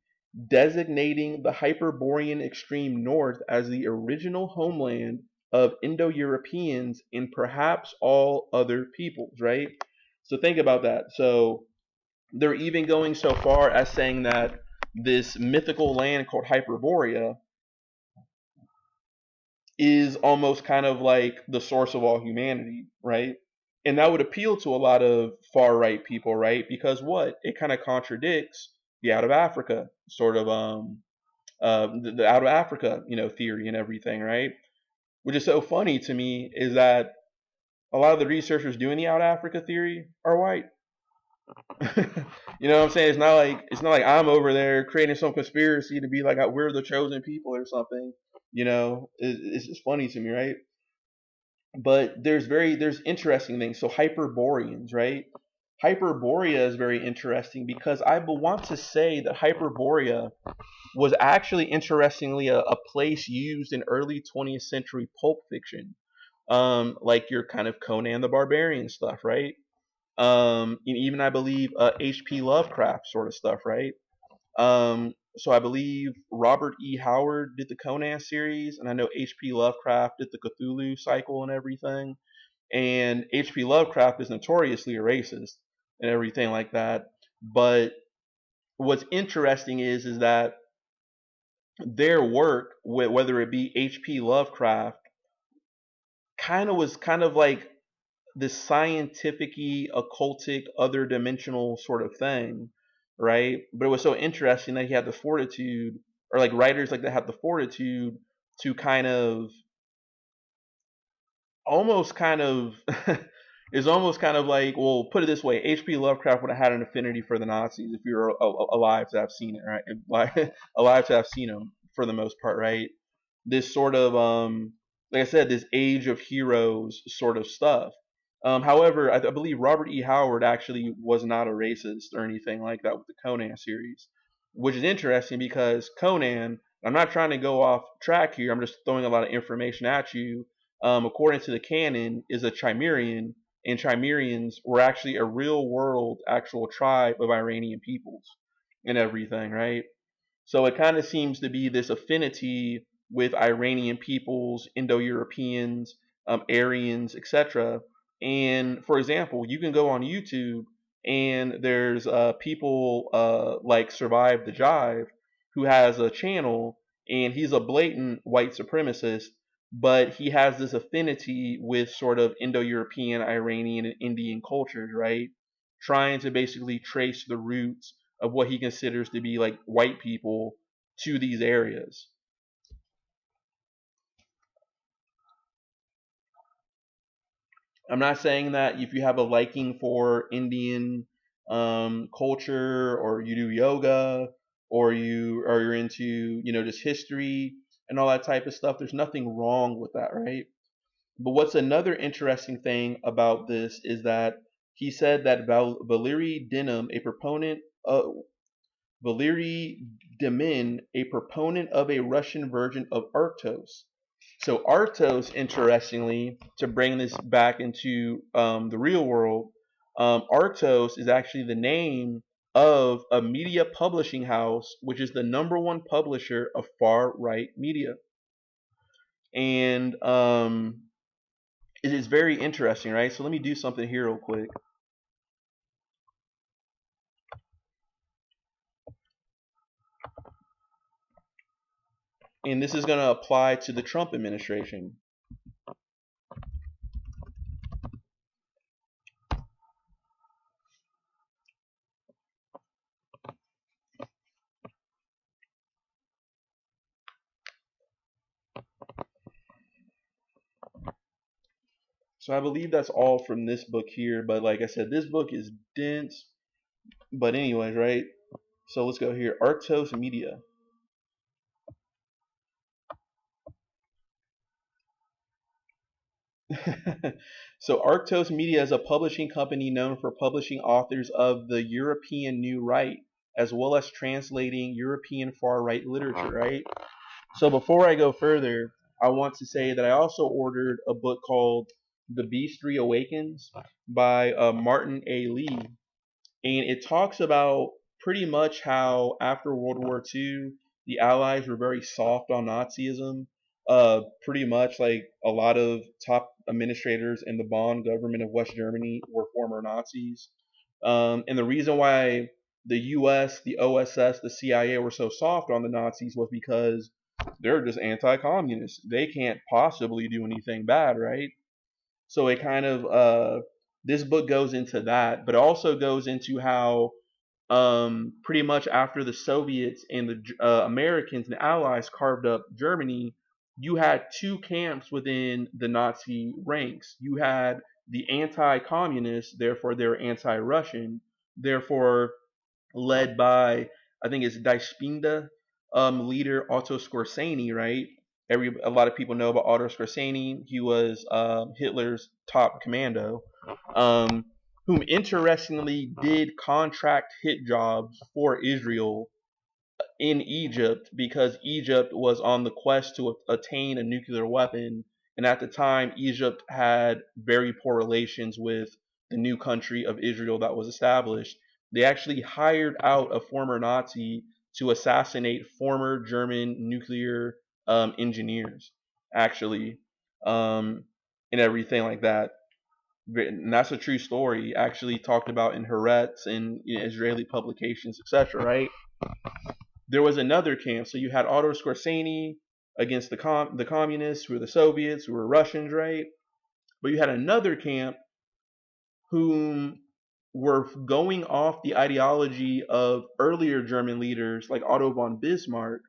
Speaker 1: designating the Hyperborean extreme north as the original homeland of Indo-Europeans and perhaps all other peoples, right? So think about that. So they're even going so far as saying that this mythical land called Hyperborea is almost kind of like the source of all humanity, right? And that would appeal to a lot of far right people, right? Because what? It kind of contradicts the out of Africa sort of the out of Africa, theory and everything, right? Which is so funny to me is that a lot of the researchers doing the out of Africa theory are white. You know what I'm saying? It's not like I'm over there creating some conspiracy to be like we're the chosen people or something. It's just funny to me, right? But there's interesting things. So Hyperboreans, right? Hyperborea is very interesting because I want to say that Hyperborea was actually interestingly a place used in early 20th century pulp fiction, like your kind of Conan the Barbarian stuff, right? And even I believe H.P. Lovecraft sort of stuff, right? So I believe Robert E. Howard did the Conan series, and I know H.P. Lovecraft did the Cthulhu cycle and everything. And H.P. Lovecraft is notoriously a racist and everything like that. But what's interesting is that their work, whether it be H.P. Lovecraft, was kind of like this scientific-y, occultic, other dimensional sort of thing, right? But it was so interesting that he had the fortitude, or like writers like that have the fortitude to kind of almost kind of is almost kind of like, well, put it this way: H.P. Lovecraft would have had an affinity for the Nazis if you were alive to have seen it, right? Alive to have seen them for the most part, right? This sort of like I said, this Age of Heroes sort of stuff. However, I believe Robert E. Howard actually was not a racist or anything like that with the Conan series, which is interesting because Conan. I'm not trying to go off track here. I'm just throwing a lot of information at you. According to the canon, is a Chimerian, and Chimerians were actually a real world actual tribe of Iranian peoples and everything, right? So it kind of seems to be this affinity with Iranian peoples, Indo-Europeans, Aryans, etc. And for example, you can go on YouTube and there's people like Survive the Jive who has a channel, and he's a blatant white supremacist, but he has this affinity with sort of Indo-European, Iranian, and Indian cultures, right? Trying to basically trace the roots of what he considers to be like white people to these areas. I'm not saying that if you have a liking for Indian culture, or you do yoga, or you're into just history and all that type of stuff, there's nothing wrong with that, right? But what's another interesting thing about this is that he said that Valery Demin, Valery Demin, a proponent of a Russian version of Arctos. So Arctos, interestingly, to bring this back into the real world, Arctos is actually the name of a media publishing house, which is the number one publisher of far right media. And it is very interesting, right? So let me do something here real quick. And this is going to apply to the Trump administration. So I believe that's all from this book here. But like I said, this book is dense. But anyways, right? So let's go here. Arctos Media. So Arctos Media is a publishing company known for publishing authors of the European New Right, as well as translating European far right literature, right? So before I go further, I want to say that I also ordered a book called The Beast Reawakens by Martin A. Lee. And it talks about pretty much how after World War II, the Allies were very soft on Nazism. Pretty much like a lot of top administrators in the Bonn government of West Germany were former Nazis. And the reason why the U.S., the OSS, the CIA were so soft on the Nazis was because they're just anti-communist. They can't possibly do anything bad, right? So it kind of this book goes into that, but also goes into how pretty much after the Soviets and the Americans and the Allies carved up Germany, you had two camps within the Nazi ranks. You had the anti-communists, therefore they're anti-Russian, therefore led by, I think it's Die Spinde leader Otto Skorzeny, right? A lot of people know about Otto Skorzeny. He was Hitler's top commando, um, whom interestingly did contract hit jobs for Israel in Egypt because Egypt was on the quest to attain a nuclear weapon. And at the time, Egypt had very poor relations with the new country of Israel that was established. They actually hired out a former Nazi to assassinate former German nuclear engineers, actually, and everything like that. and that's a true story, actually talked about in Haaretz and Israeli publications, etc. Right? There was another camp. So you had Otto Skorzeny against the communists, who were the Soviets, who were Russians, right? But you had another camp whom were going off the ideology of earlier German leaders like Otto von Bismarck,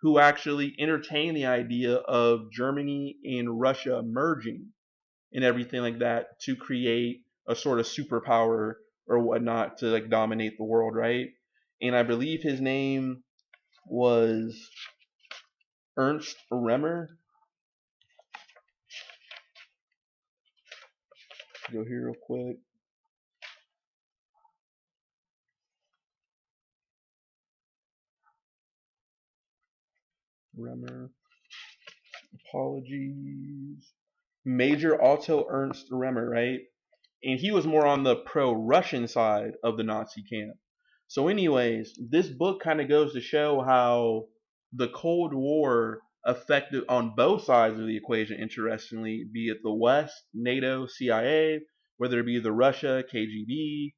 Speaker 1: who actually entertained the idea of Germany and Russia merging and everything like that to create a sort of superpower or whatnot to like dominate the world, right? And I believe his name was Ernst Remmer. Go here real quick. Remmer. Apologies. Major Otto Ernst Remmer, right? And he was more on the pro-Russian side of the Nazi camp. So, anyways, this book kind of goes to show how the Cold War affected on both sides of the equation. Interestingly, be it the West, NATO, CIA, whether it be the Russia, KGB,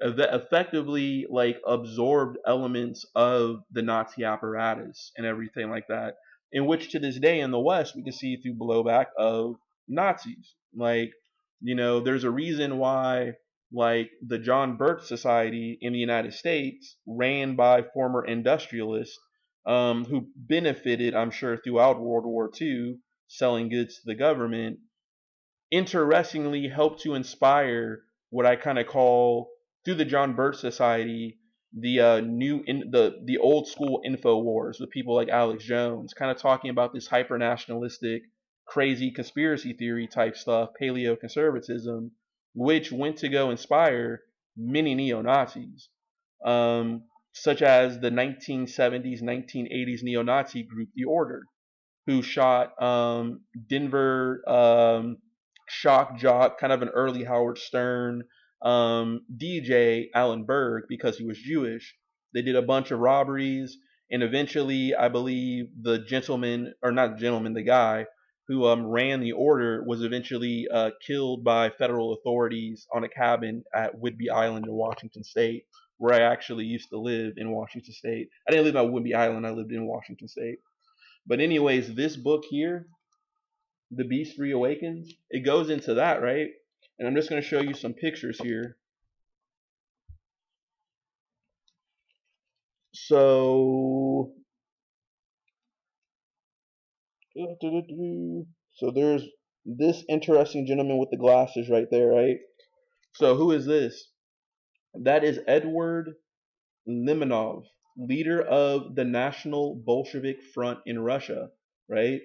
Speaker 1: effectively like absorbed elements of the Nazi apparatus and everything like that. In which, to this day, in the West, we can see through blowback of Nazis. Like, there's a reason why, like, the John Birch Society in the United States, ran by former industrialists, who benefited, I'm sure, throughout World War II, selling goods to the government, interestingly helped to inspire what I kind of call, through the John Birch Society, the old school info wars with people like Alex Jones, kind of talking about this hyper nationalistic, crazy conspiracy theory type stuff, paleo conservatism, which went to go inspire many neo Nazis, such as the 1970s, 1980s neo Nazi group, The Order, who shot Denver shock jock, kind of an early Howard Stern DJ, Alan Berg, because he was Jewish. They did a bunch of robberies, and eventually, I believe the gentleman, or not gentleman, the guy who ran the order was eventually killed by federal authorities on a cabin at Whidbey Island in Washington State, where I actually used to live in Washington State. I didn't live at Whidbey Island, I lived in Washington State. But anyways, this book here, The Beast Reawakens, it goes into that, right? And I'm just going to show you some pictures here. So there's this interesting gentleman with the glasses right there, right? So who is this? That is Edward Limonov, leader of the National Bolshevik Front in Russia, right?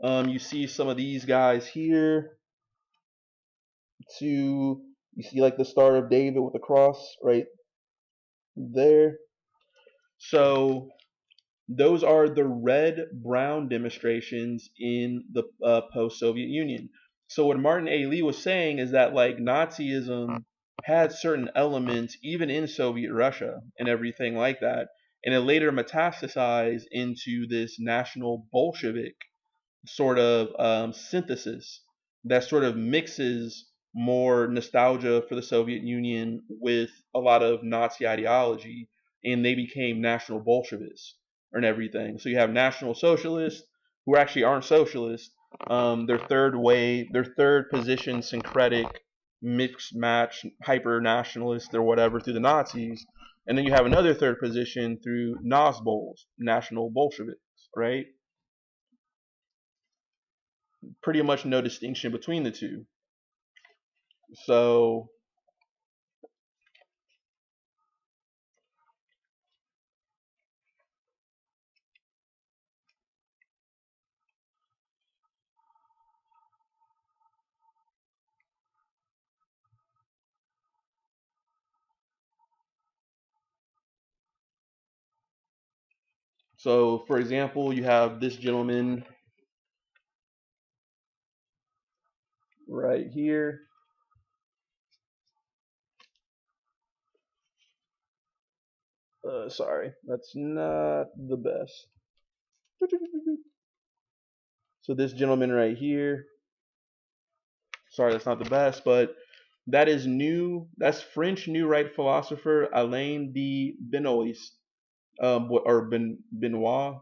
Speaker 1: You see some of these guys here. You see like the Star of David with the cross right there. So those are the red-brown demonstrations in the post-Soviet Union. So what Martin A. Lee was saying is that like Nazism had certain elements even in Soviet Russia and everything like that, and it later metastasized into this national Bolshevik sort of synthesis that sort of mixes more nostalgia for the Soviet Union with a lot of Nazi ideology, and they became national Bolshevists and everything. So you have national socialists who actually aren't socialists. Their third position syncretic, mixed match, hyper nationalist or whatever through the Nazis. And then you have another third position through Nazbols, national Bolsheviks, right? Pretty much no distinction between the two. So for example, you have this gentleman right here. Sorry, that's not the best. So this gentleman right here. Sorry, that's not the best, but that is new. That's French New Right philosopher Alain de Benoist, Benoit,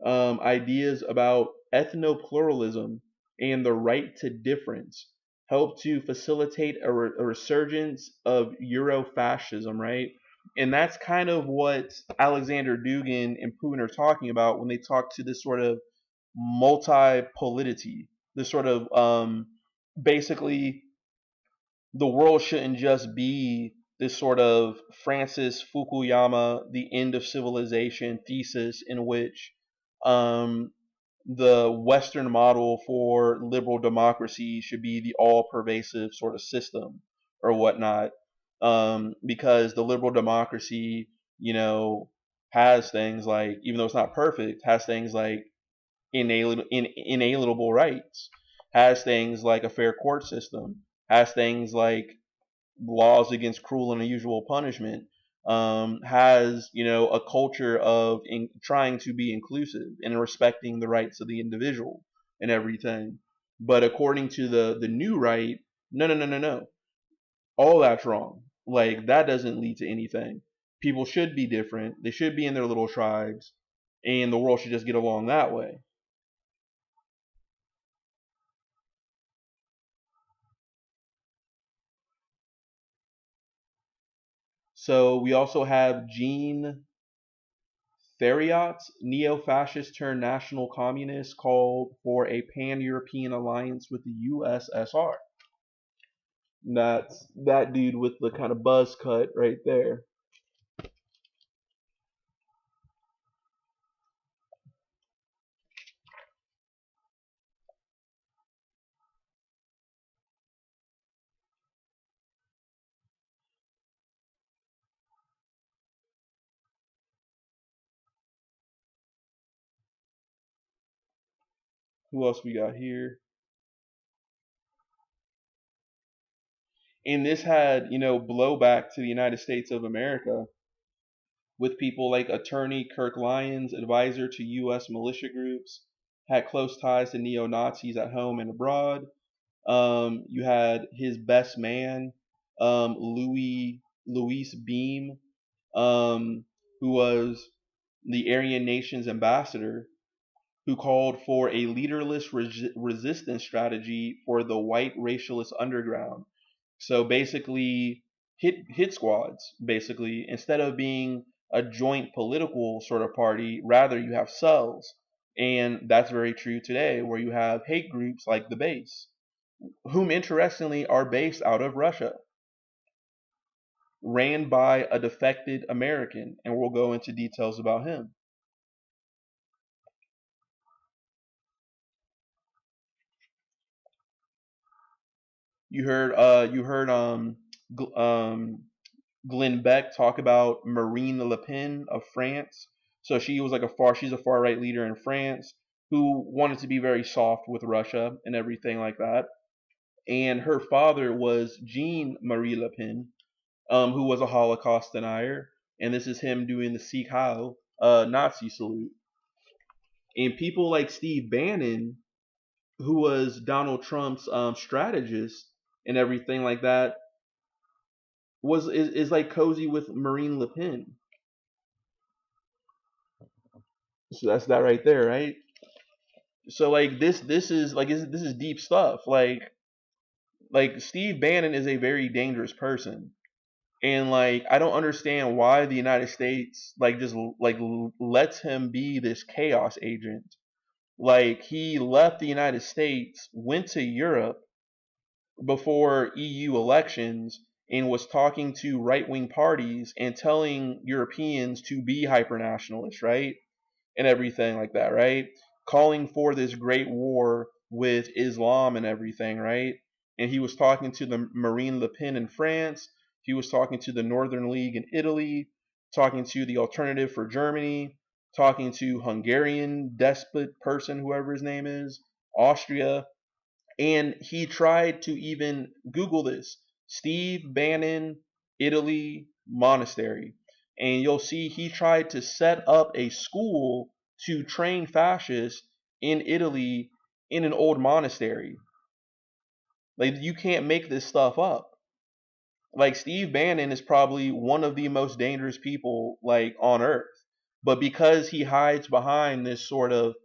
Speaker 1: ideas about ethnopluralism and the right to difference help to facilitate a resurgence of Eurofascism, right? And that's kind of what Alexander Dugin and Putin are talking about when they talk to this sort of multi-politicity, this sort of basically the world shouldn't just be this sort of Francis Fukuyama, the end of civilization thesis in which um, the Western model for liberal democracy should be the all pervasive sort of system or whatnot. Because the liberal democracy, has things like, even though it's not perfect, has things like inalienable rights, has things like a fair court system, has things like laws against cruel and unusual punishment, has a culture of trying to be inclusive and respecting the rights of the individual and everything. But according to the new right, no, no, no, no, no, all that's wrong. Like that doesn't lead to anything. People should be different. They should be in their little tribes, and the world should just get along that way. So we also have Jean Theriot's neo-fascist turned national communist called for a pan-European alliance with the USSR. That's that dude with the kind of buzz cut right there. Who else we got here? And this had, blowback to the United States of America with people like attorney Kirk Lyons, advisor to U.S. militia groups, had close ties to neo Nazis at home and abroad. You had his best man, Louis Beam, who was the Aryan Nations ambassador, who called for a leaderless resistance strategy for the white racialist underground. So basically, hit squads. Basically, instead of being a joint political sort of party, rather you have cells, and that's very true today, where you have hate groups like the Base, whom interestingly are based out of Russia, ran by a defected American, and we'll go into details about him. You heard Glenn Beck talk about Marine Le Pen of France. So she's a far right leader in France who wanted to be very soft with Russia and everything like that. And her father was Jean Marie Le Pen, who was a Holocaust denier. And this is him doing the Sieg Heil Nazi salute. And people like Steve Bannon, who was Donald Trump's strategist and everything like that, is like cozy with Marine Le Pen. So that's that right there, right? So like this is deep stuff. Like Steve Bannon is a very dangerous person, and like I don't understand why the United States like just like lets him be this chaos agent. Like he left the United States, went to Europe before EU elections, and was talking to right wing parties and telling Europeans to be hyper nationalists, right? And everything like that, right? Calling for this great war with Islam and everything, right? And he was talking to the Marine Le Pen in France. He was talking to the Northern League in Italy, talking to the Alternative for Germany, talking to Hungarian despot person, whoever his name is, Austria. And he tried to even Google this Steve Bannon, Italy monastery. And you'll see he tried to set up a school to train fascists in Italy in an old monastery. Like, you can't make this stuff up. Like, Steve Bannon is probably one of the most dangerous people like on earth, but because he hides behind this sort of,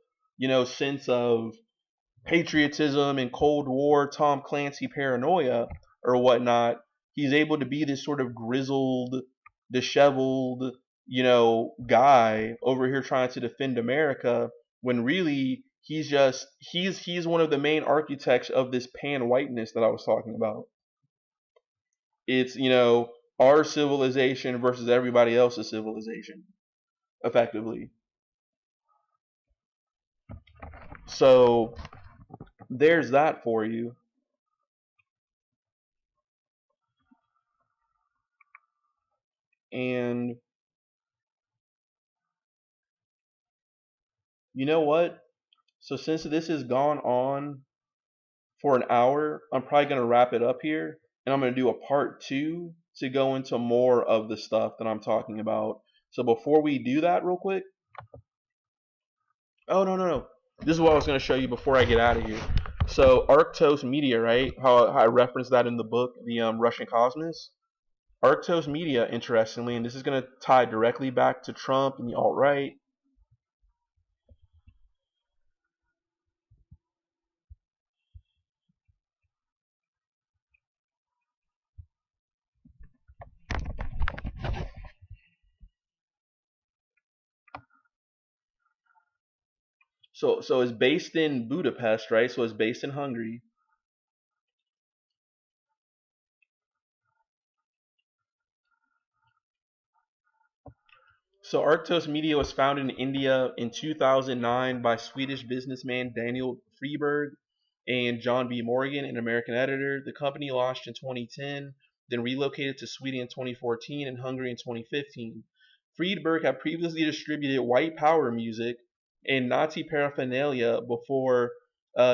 Speaker 1: sense of patriotism and Cold War Tom Clancy paranoia or whatnot, he's able to be this sort of grizzled, disheveled, guy over here trying to defend America, when really he's one of the main architects of this pan whiteness that I was talking about. It's, our civilization versus everybody else's civilization, effectively. So there's that for you. And you know what? So since this has gone on for an hour, I'm probably going to wrap it up here. And I'm going to do a part 2 to go into more of the stuff that I'm talking about. So before we do that, real quick. Oh, no, no, no. This is what I was going to show you before I get out of here. So Arctos Media, right? How I referenced that in the book, the Russian Cosmos. Arctos Media, interestingly, and this is going to tie directly back to Trump and the alt-right. So it's based in Budapest, right? So it's based in Hungary. So Arctos Media was founded in India in 2009 by Swedish businessman Daniel Freeberg and John B. Morgan, an American editor. The company launched in 2010, then relocated to Sweden in 2014 and Hungary in 2015. Friedberg had previously distributed white power music and Nazi paraphernalia before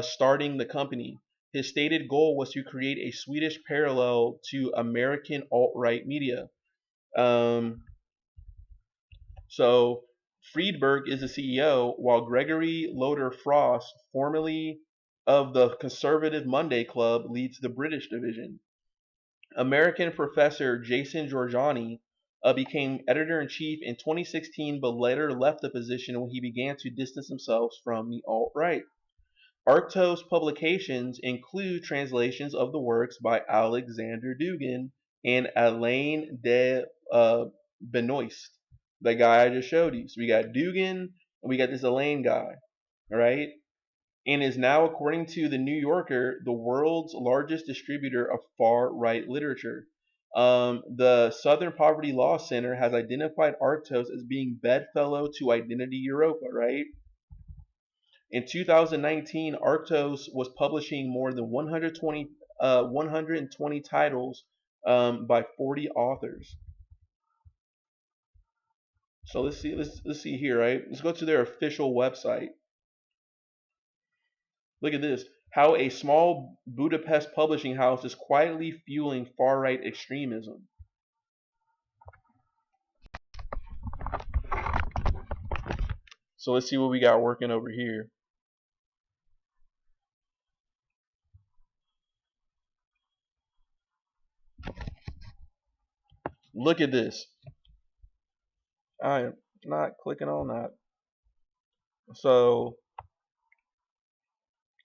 Speaker 1: starting the company. His stated goal was to create a Swedish parallel to American alt-right media. So Friedberg is the CEO, while Gregory Loder Frost, formerly of the conservative Monday Club, leads the British division. American professor Jason Georgiani became editor-in-chief in 2016, but later left the position when he began to distance himself from the alt-right. Arctos publications include translations of the works by Alexander Dugin and Alain de Benoist, the guy I just showed you. So we got Dugin and we got this Alain guy, all right? And is now, according to the New Yorker, the world's largest distributor of far-right literature. The Southern Poverty Law Center has identified Arctos as being bedfellow to Identity Europa, right? In 2019, Arctos was publishing more than 120 titles by 40 authors. So let's see here, right? Let's go to their official website. Look at this. How a small Budapest publishing house is quietly fueling far-right extremism. So let's see what we got working over here. Look at this. I am not clicking on that. So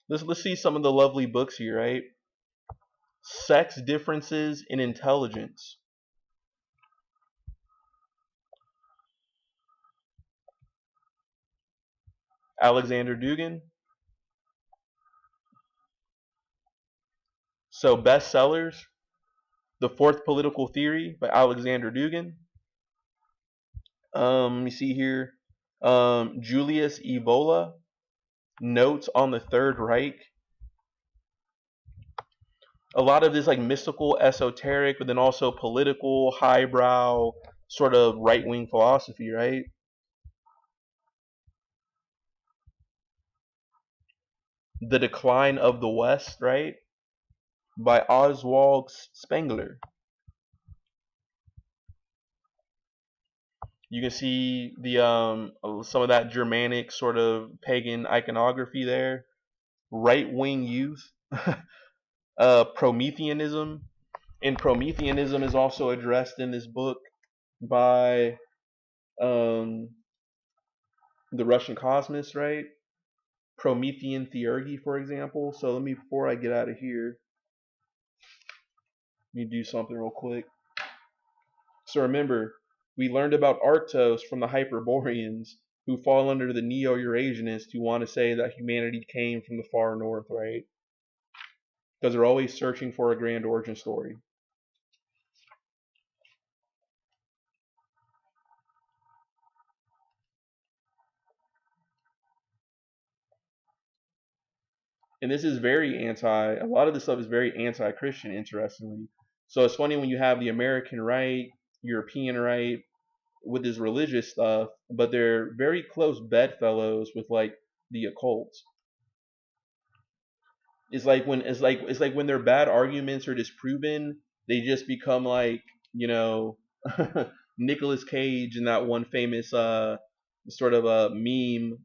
Speaker 1: let's see some of the lovely books here, right? Sex Differences in Intelligence. Alexander Dugin. So bestsellers. The Fourth Political Theory by Alexander Dugin. Let me see here. Julius Evola. Notes on the Third Reich. A lot of this like mystical, esoteric, but then also political, highbrow, sort of right-wing philosophy, right? The Decline of the West, right? By Oswald Spengler. You can see the some of that Germanic sort of pagan iconography there. Right-wing youth. Prometheanism, and Prometheanism is also addressed in this book by um, the Russian cosmist, right? Promethean theurgy, for example. So let me, before I get out of here, let me do something real quick. So remember, we learned about Arctos from the Hyperboreans, who fall under the Neo-Eurasianists who want to say that humanity came from the far north, right? Because they're always searching for a grand origin story. And this is very a lot of this stuff is very anti-Christian, interestingly. So it's funny when you have the American right, European right, with this religious stuff, but they're very close bedfellows with like the occult. It's like when their bad arguments are disproven, they just become like, you know, Nicolas Cage in that one famous sort of a meme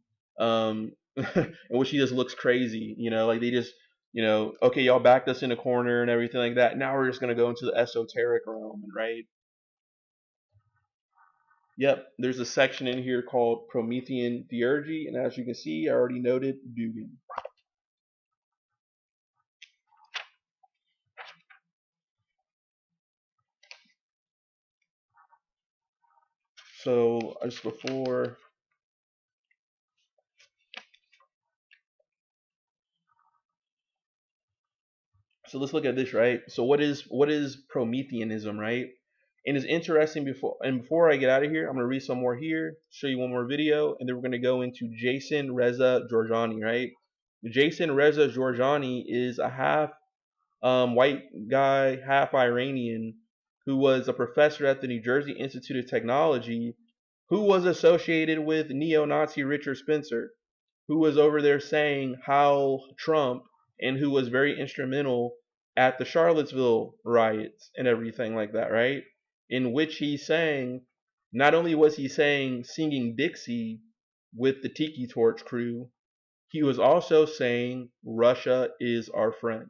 Speaker 1: in which he just looks crazy, like they just, okay, y'all backed us in a corner and everything like that. Now we're just gonna go into the esoteric realm, right? Yep, there's a section in here called Promethean Theurgy, and as you can see, I already noted Dugan. So just before, so let's look at this, right? So what is Prometheanism, right? And it's interesting. Before I get out of here, I'm gonna read some more here, show you one more video, and then we're gonna go into Jason Reza Jorjani, right? Jason Reza Jorjani is a half white guy, half Iranian, who was a professor at the New Jersey Institute of Technology, who was associated with neo-Nazi Richard Spencer, who was over there saying how Trump, and who was very instrumental at the Charlottesville riots and everything like that, right? In which he's saying, not only was he saying singing Dixie with the Tiki Torch crew, he was also saying Russia is our friend.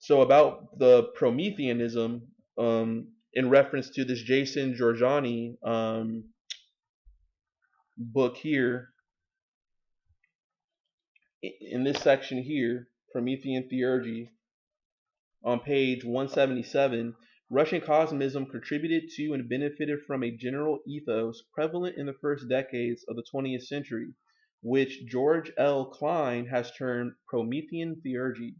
Speaker 1: So about the Prometheanism, in reference to this Jason Jorjani book here, in this section here, Promethean Theurgy, on page 177, Russian cosmism contributed to and benefited from a general ethos prevalent in the first decades of the 20th century, which George L. Klein has termed Promethean Theurgy.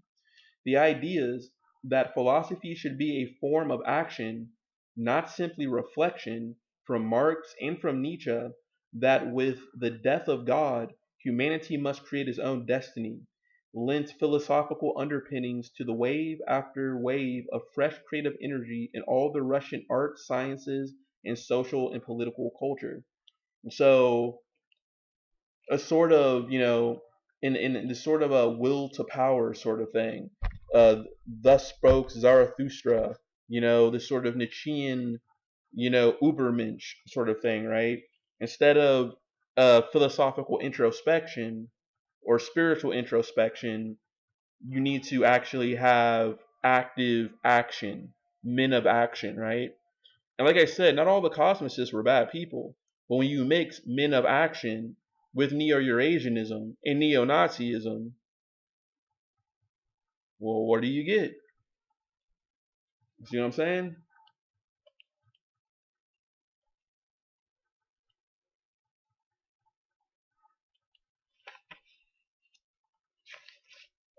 Speaker 1: The ideas that philosophy should be a form of action, not simply reflection, from Marx and from Nietzsche, that with the death of God, humanity must create its own destiny, lent philosophical underpinnings to the wave after wave of fresh creative energy in all the Russian arts, sciences, and social and political culture. So a sort of, in this sort of a will to power sort of thing. Thus spoke Zarathustra, this sort of Nietzschean, Ubermensch sort of thing, right? Instead of philosophical introspection or spiritual introspection, you need to actually have active action, men of action, right? And like I said, not all the cosmicists were bad people. But when you mix men of action with Neo-Eurasianism and Neo-Nazism, well, what do you get? See what I'm saying?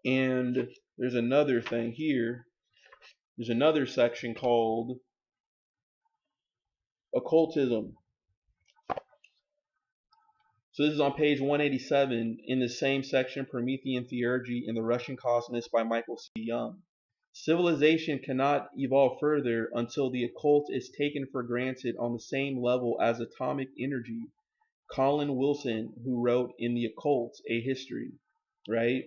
Speaker 1: And there's another thing here. There's another section called occultism. So this is on page 187 in the same section, Promethean Theurgy and the Russian Cosmos by Michael C. Young. Civilization cannot evolve further until the occult is taken for granted on the same level as atomic energy. Colin Wilson, who wrote In the Occult, A History, right?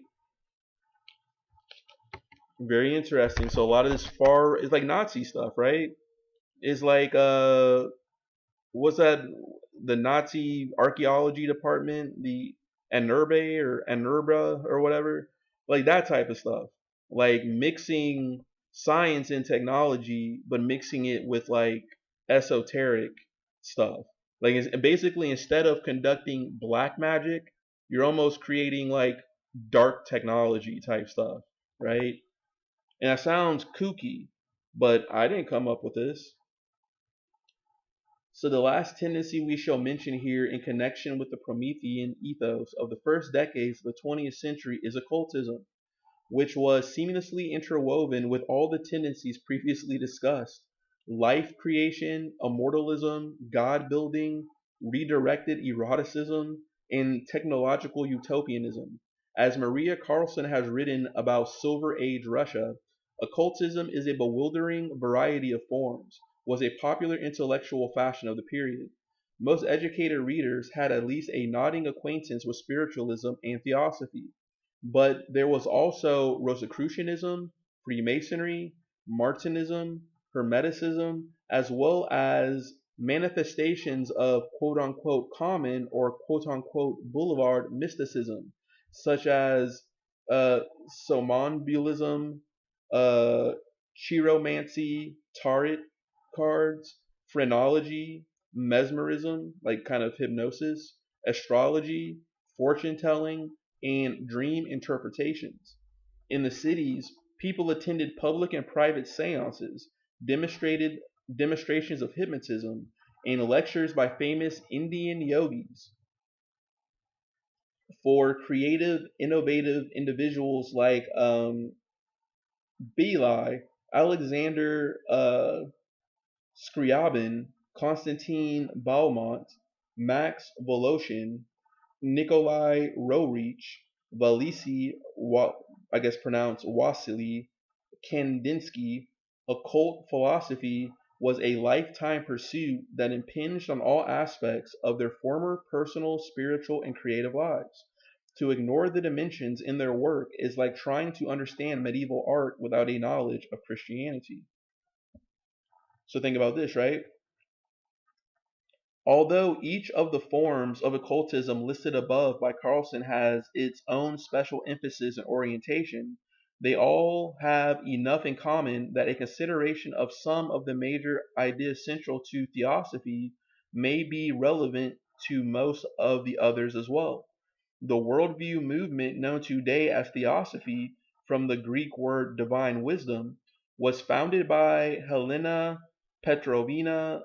Speaker 1: Very interesting. So a lot of this it's like Nazi stuff, right? It's like what's that? The Nazi archaeology department, the Anerbe or Anerbra or whatever, like that type of stuff. like mixing science and technology, but mixing it with like esoteric stuff. Like it's basically instead of conducting black magic, you're almost creating like dark technology type stuff, right? And that sounds kooky, but I didn't come up with this. So the last tendency we shall mention here in connection with the Promethean ethos of the first decades of the 20th century is occultism, which was seamlessly interwoven with all the tendencies previously discussed: life creation, immortalism, God building, redirected eroticism, and technological utopianism. As Maria Carlson has written about Silver Age Russia, occultism is a bewildering variety of forms, was a popular intellectual fashion of the period. Most educated readers had at least a nodding acquaintance with spiritualism and theosophy, but there was also Rosicrucianism, Freemasonry, Martinism, Hermeticism, as well as manifestations of quote unquote common or quote unquote boulevard mysticism, such as uh, somnambulism, uh, chiromancy, tarot cards, phrenology, mesmerism, like kind of hypnosis, astrology, fortune telling, and dream interpretations. In the cities, people attended public and private seances, demonstrated demonstrations of hypnotism, and lectures by famous Indian yogis. For creative, innovative individuals like Beli, Alexander Scriabin, Konstantin Balmont, Max Voloshin, Nikolai Roerich, Valisy, I guess pronounced Wasily Kandinsky, occult philosophy was a lifetime pursuit that impinged on all aspects of their former personal, spiritual, and creative lives. To ignore the dimensions in their work is like trying to understand medieval art without a knowledge of Christianity. So think about this, right? Although each of the forms of occultism listed above by Carlson has its own special emphasis and orientation, they all have enough in common that a consideration of some of the major ideas central to theosophy may be relevant to most of the others as well. The worldview movement known today as theosophy, from the Greek word divine wisdom, was founded by Helena Petrovna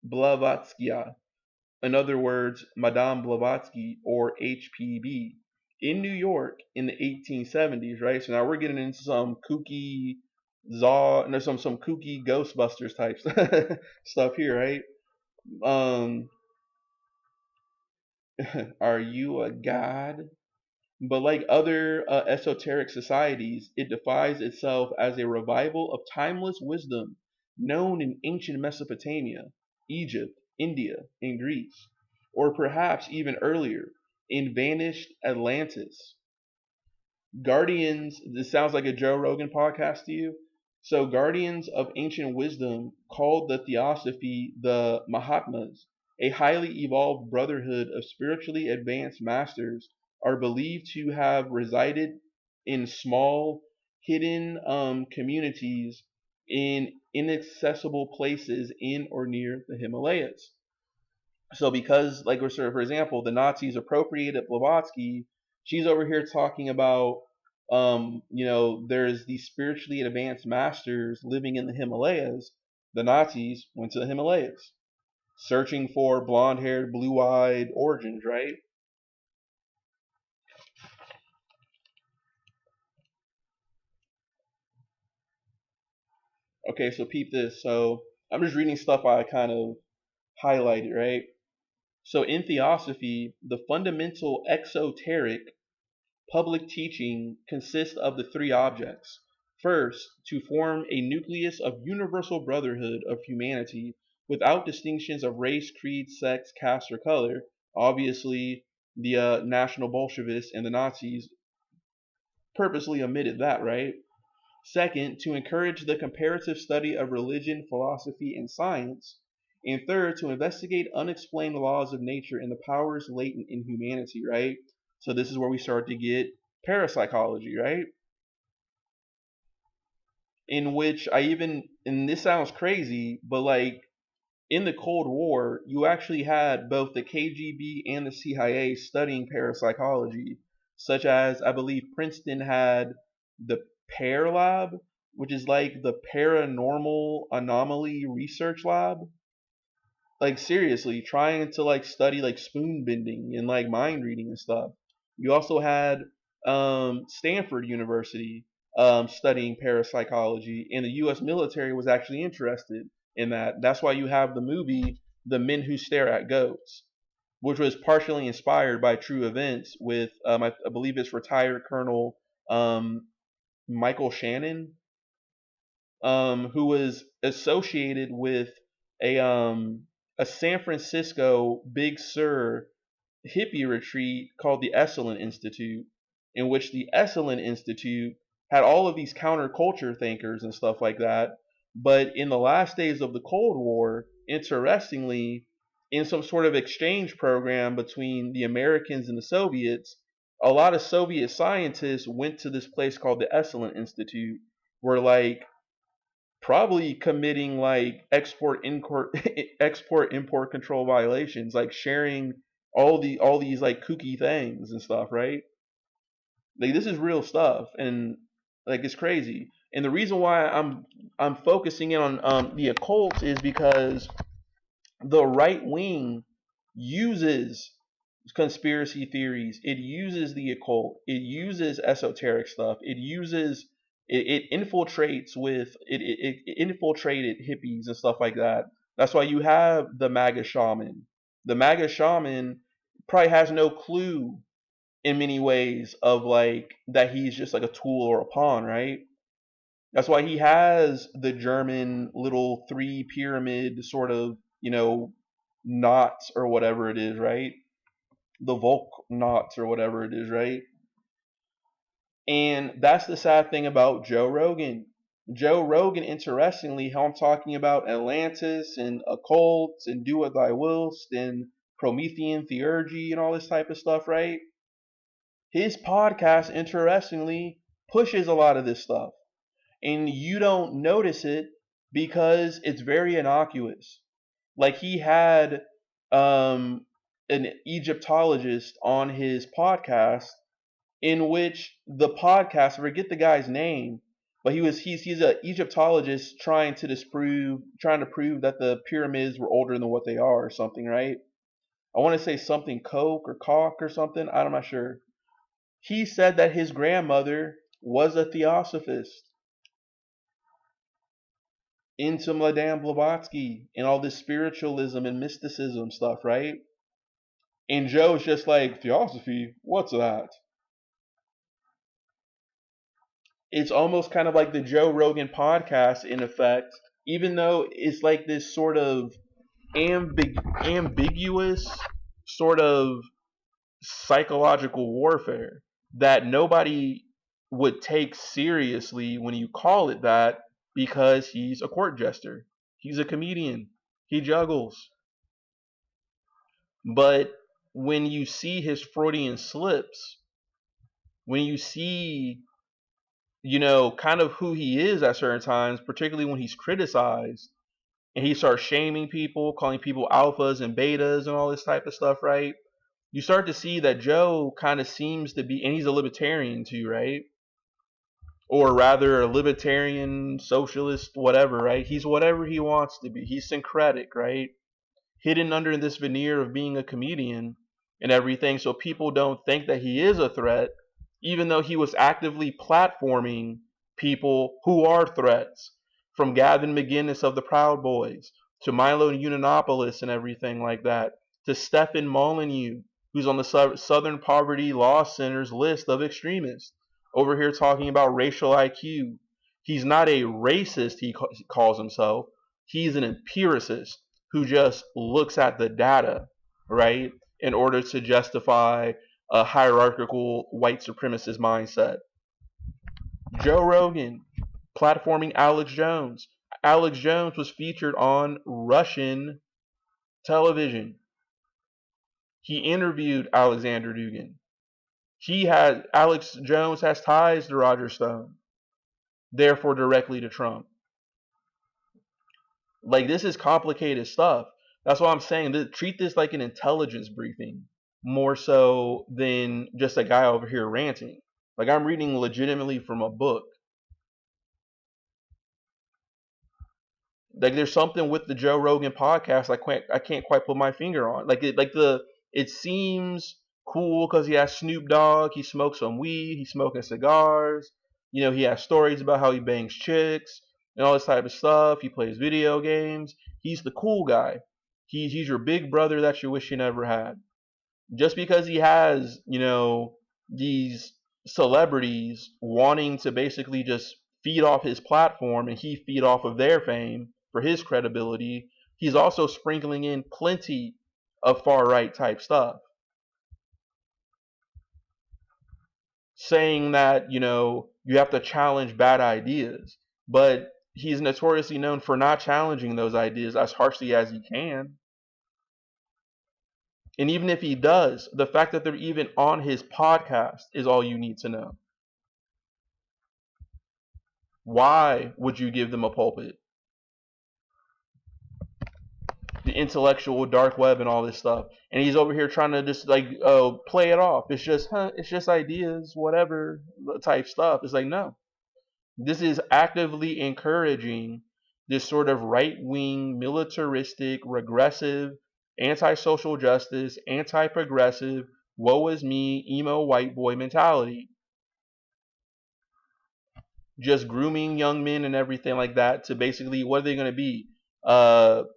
Speaker 1: Blavatsky, in other words, Madame Blavatsky or HPB, in New York in the 1870s, right? So now we're getting into some kooky Zaw, no, some kooky Ghostbusters type stuff here, right? Um, are you a god? But like other esoteric societies, it defines itself as a revival of timeless wisdom known in ancient Mesopotamia, Egypt, India, and Greece, or perhaps even earlier in vanished Atlantis. Guardians, this sounds like a Joe Rogan podcast to you. So, guardians of ancient wisdom called the theosophy the Mahatmas, a highly evolved brotherhood of spiritually advanced masters, are believed to have resided in small, hidden communities in inaccessible places in or near the Himalayas. So because, like, for example, the Nazis appropriated Blavatsky, she's over here talking about, there's these spiritually advanced masters living in the Himalayas. The Nazis went to the Himalayas, searching for blonde-haired, blue-eyed origins, right? Okay, so peep this. So I'm just reading stuff I kind of highlighted, right? So in theosophy, the fundamental exoteric public teaching consists of the three objects. First, to form a nucleus of universal brotherhood of humanity without distinctions of race, creed, sex, caste, or color. Obviously, the National Bolshevists and the Nazis purposely omitted that, right? Second, to encourage the comparative study of religion, philosophy, and science. And third, to investigate unexplained laws of nature and the powers latent in humanity, right? So this is where we start to get parapsychology, right? in which and this sounds crazy, but like in the Cold War, you actually had both the KGB and the CIA studying parapsychology, such as I believe Princeton had the PARE lab, which is like the Paranormal Anomaly Research Lab. Like seriously, trying to like study like spoon bending and like mind reading and stuff. You also had Stanford University studying parapsychology, and the U.S. military was actually interested in that. That's why you have the movie The Men Who Stare at Goats, which was partially inspired by true events with I believe it's retired Colonel um, Michael Shannon, who was associated with a um, a San Francisco Big Sur hippie retreat called the Esalen Institute, in which the Esalen Institute had all of these counterculture thinkers and stuff like that. But in the last days of the Cold War, interestingly, in some sort of exchange program between the Americans and the Soviets, a lot of Soviet scientists went to this place called the Esalen Institute, where like probably committing like export import export import control violations, like sharing all these like kooky things and stuff, right? Like this is real stuff, and like it's crazy. And the reason why I'm focusing in on the occult is because the right wing uses conspiracy theories. It uses the occult. It uses esoteric stuff. It infiltrates with it infiltrated hippies and stuff like that. That's why you have the MAGA shaman. The MAGA shaman probably has no clue in many ways of like that he's just like a tool or a pawn, right? That's why he has the German little three pyramid sort of, knots or whatever it is, right? The Volk knots or whatever it is, right? And that's the sad thing about Joe Rogan. Joe Rogan, interestingly, how I'm talking about Atlantis and occults and do what thy willst and Promethean theurgy and all this type of stuff, right? His podcast, interestingly, pushes a lot of this stuff. And you don't notice it because it's very innocuous. Like he had an Egyptologist on his podcast, in which the podcast, I forget the guy's name, but he's an Egyptologist trying to prove that the pyramids were older than what they are or something, right? I want to say something Coke or Cock or something. I'm not sure. He said that his grandmother was a theosophist into Madame Blavatsky and all this spiritualism and mysticism stuff, right? And Joe's just like, theosophy? What's that? It's almost kind of like the Joe Rogan podcast in effect, even though it's like this sort of ambiguous sort of psychological warfare that nobody would take seriously when you call it that because he's a court jester. He's a comedian. He juggles. But when you see his Freudian slips, when you see, kind of who he is at certain times, particularly when he's criticized and he starts shaming people, calling people alphas and betas and all this type of stuff, right? You start to see that Joe kind of seems to be, and he's a libertarian too, right? Or rather, a libertarian, socialist, whatever, right? He's whatever he wants to be. He's syncretic, right? Hidden under this veneer of being a comedian and everything, so people don't think that he is a threat, even though he was actively platforming people who are threats, from Gavin McInnes of the Proud Boys to Milo Yiannopoulos and everything like that, to Stefan Molyneux, who's on the Southern Poverty Law Center's list of extremists, over here talking about racial IQ. He's not a racist, he calls himself. He's an empiricist who just looks at the data, right, in order to justify a hierarchical white supremacist mindset. Joe Rogan platforming Alex Jones. Alex Jones was featured on Russian television. He interviewed Alexander Dugin. Alex Jones has ties to Roger Stone. therefore directly to Trump. Like, this is complicated stuff. That's why I'm saying treat this like an intelligence briefing more so than just a guy over here ranting. Like, I'm reading legitimately from a book. Like, there's something with the Joe Rogan podcast I can't quite put my finger on. It seems cool because he has Snoop Dogg, he smokes some weed, he's smoking cigars. You know, he has stories about how he bangs chicks and all this type of stuff. He plays video games. He's the cool guy. He's your big brother that you wish you never had. Just because he has, you know, these celebrities wanting to basically just feed off his platform and he feed off of their fame for his credibility, he's also sprinkling in plenty of far right type stuff. Saying that, you know, you have to challenge bad ideas. But he's notoriously known for not challenging those ideas as harshly as he can. And even if he does, the fact that they're even on his podcast is all you need to know. Why would you give them a pulpit? The intellectual dark web and all this stuff. And he's over here trying to just like play it off. It's just ideas, whatever type stuff. It's like, no. This is actively encouraging this sort of right-wing, militaristic, regressive, anti-social justice, anti-progressive, woe is me, emo white boy mentality. Just grooming young men and everything like that to basically, what are they going to be?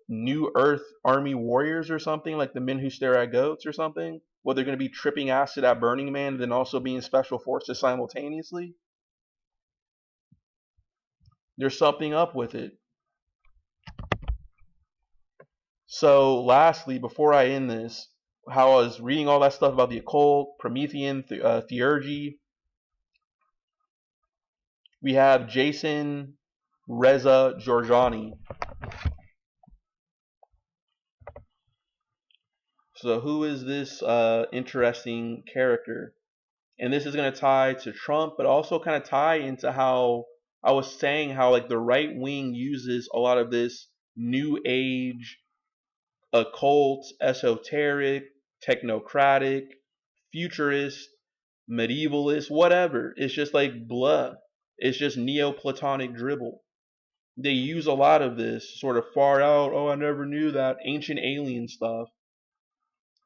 Speaker 1: New Earth Army warriors or something, like the men who stare at goats or something? What, they're going to be tripping acid at Burning Man and then also being special forces simultaneously? There's something up with it. So lastly, before I end this, how I was reading all that stuff about the occult, Promethean theurgy, we have Jason Reza Giorgiani. So who is this interesting character? And this is going to tie to Trump, but also kind of tie into how I was saying how like the right wing uses a lot of this new age, occult, esoteric, technocratic, futurist, medievalist, whatever. It's just like blah. It's just Neoplatonic dribble. They use a lot of this sort of far out, oh, I never knew that, ancient alien stuff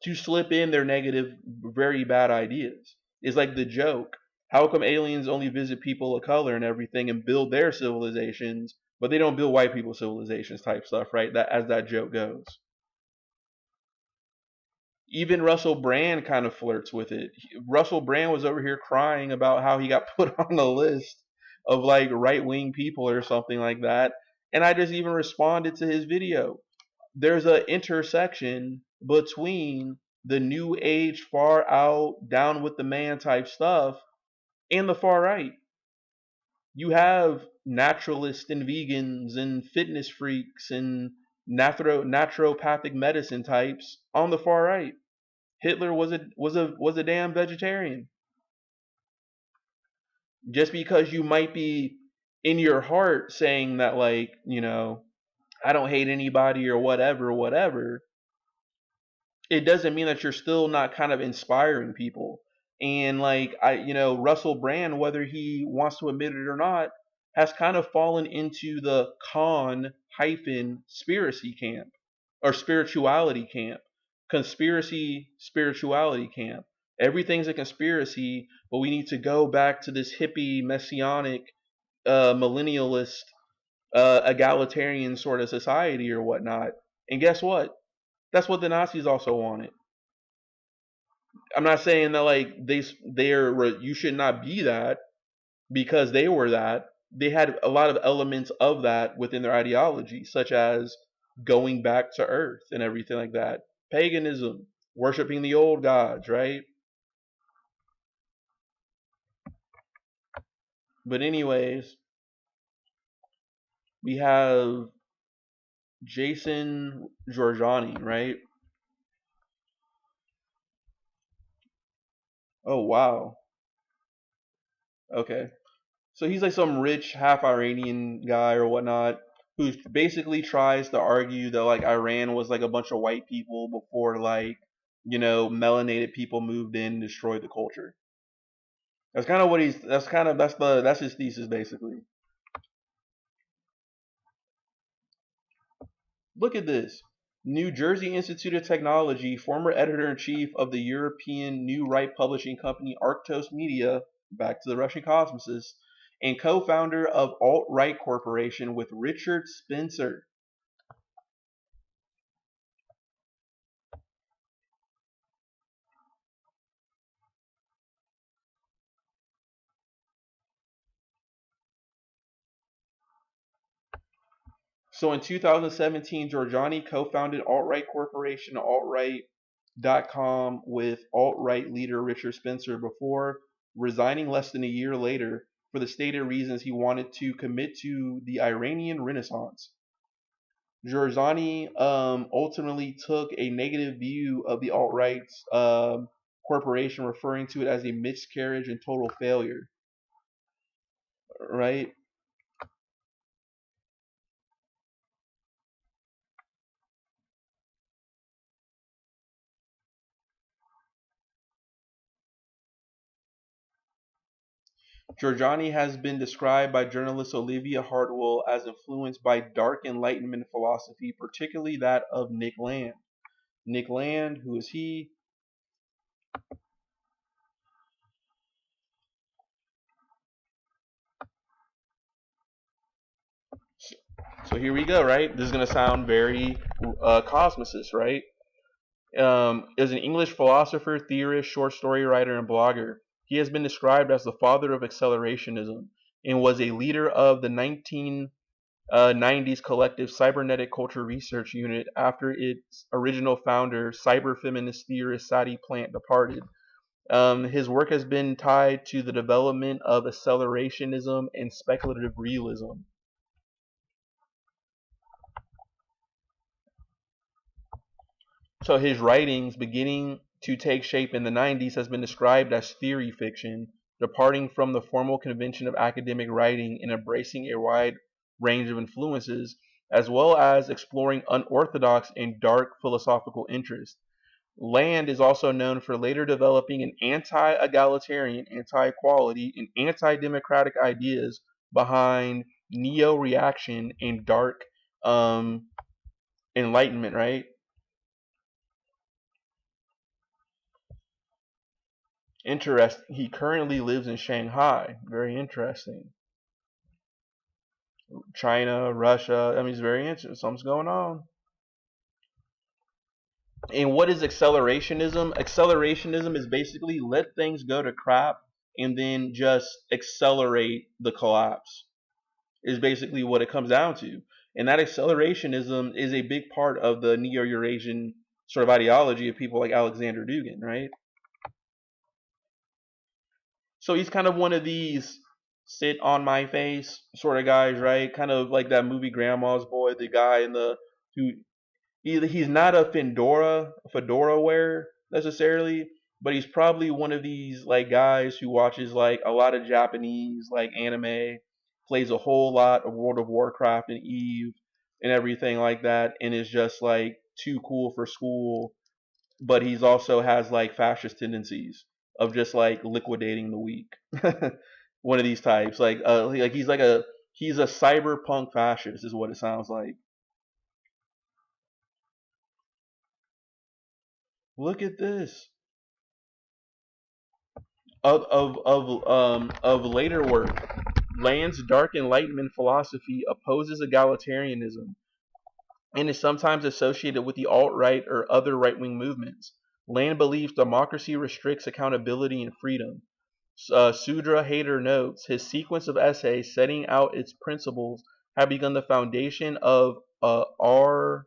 Speaker 1: to slip in their negative, very bad ideas. It's like the joke. How come aliens only visit people of color and everything and build their civilizations, but they don't build white people's civilizations type stuff, right? That as that joke goes. Even Russell Brand kind of flirts with it. Russell Brand was over here crying about how he got put on the list of like right wing people or something like that. And I just even responded to his video. There's an intersection between the new age, far out, down with the man type stuff and the far right. You have naturalists and vegans and fitness freaks and naturopathic medicine types on the far right. Hitler was a damn vegetarian. Just because you might be in your heart saying that, like, you know, I don't hate anybody or whatever, it doesn't mean that you're still not kind of inspiring people. And like Russell Brand, whether he wants to admit it or not, has kind of fallen into the con hyphen spiracy camp or spirituality camp. Conspiracy spirituality camp. Everything's a conspiracy, but we need to go back to this hippie messianic millennialist egalitarian sort of society or whatnot. And guess what? That's what the Nazis also wanted. I'm not saying that like you should not be that because they were that. They had a lot of elements of that within their ideology, such as going back to Earth and everything like that. Paganism, worshiping the old gods, right? But anyways, we have Jason Giorgiani, right? Oh wow. Okay. So he's like some rich half Iranian guy or whatnot who basically tries to argue that like Iran was like a bunch of white people before like melanated people moved in and destroyed the culture. That's kind of what he's. That's his thesis basically. Look at this. New Jersey Institute of Technology, former editor-in-chief of the European New Right publishing company Arctos Media, back to the Russian cosmicists, and co-founder of Alt-Right Corporation with Richard Spencer. So in 2017, Giorgiani co-founded Alt-Right Corporation, Alt-Right.com, with alt-right leader Richard Spencer before resigning less than a year later for the stated reasons he wanted to commit to the Iranian Renaissance. Giorgiani ultimately took a negative view of the alt-right corporation, referring to it as a miscarriage and total failure. Right? Giorgiani has been described by journalist Olivia Hartwell as influenced by dark Enlightenment philosophy, particularly that of Nick Land. Nick Land, who is he? So here we go, right? This is going to sound very cosmicist, right? Is an English philosopher, theorist, short story writer, and blogger. He has been described as the father of accelerationism and was a leader of the 1990s collective Cybernetic Culture Research Unit after its original founder, cyber feminist theorist Sadie Plant, departed. His work has been tied to the development of accelerationism and speculative realism. So his writings, beginning to take shape in the 90s, has been described as theory fiction, departing from the formal convention of academic writing and embracing a wide range of influences, as well as exploring unorthodox and dark philosophical interests. Land is also known for later developing an anti-egalitarian, anti-equality, and anti-democratic ideas behind neo-reaction and dark enlightenment, right? Interesting. He currently lives in Shanghai. Very interesting. China, Russia. I mean, it's very interesting. Something's going on. And what is accelerationism? Accelerationism is basically let things go to crap and then just accelerate the collapse, is basically what it comes down to. And that accelerationism is a big part of the Neo-Eurasian sort of ideology of people like Alexander Dugin, right? So he's kind of one of these sit on my face sort of guys, right? Kind of like that movie Grandma's Boy, the guy in the who he's not a fedora wearer necessarily, but he's probably one of these like guys who watches like a lot of Japanese like anime, plays a whole lot of World of Warcraft and Eve and everything like that, and is just like too cool for school, but he's also has like fascist tendencies of just like liquidating the weak. One of these types, like he's a cyberpunk fascist, is what it sounds like. Look at this. Of later work, Land's dark Enlightenment philosophy opposes egalitarianism and is sometimes associated with the alt-right or other right-wing movements. Land believes democracy restricts accountability and freedom. Sudra Hader notes his sequence of essays setting out its principles have begun the foundation of NRX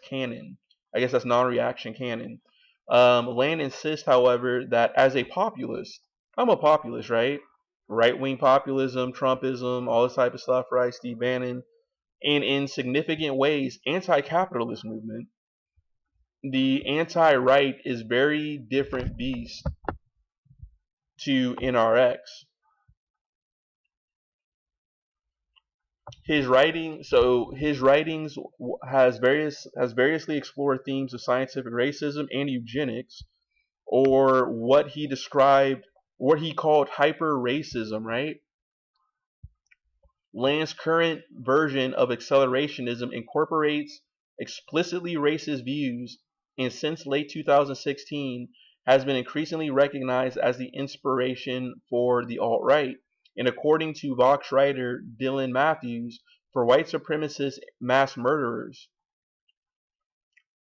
Speaker 1: canon. I guess that's non-reaction canon. Land insists, however, that as a populist, I'm a populist, right? Right-wing populism, Trumpism, all this type of stuff, right? Steve Bannon, and in significant ways, anti-capitalist movement. The anti-right is very different beast to NRX. His writings has variously explored themes of scientific racism and eugenics, or what he called hyper racism, right? Land's current version of accelerationism incorporates explicitly racist views, and since late 2016 has been increasingly recognized as the inspiration for the alt-right, and according to Vox writer Dylan Matthews, for white supremacist mass murderers.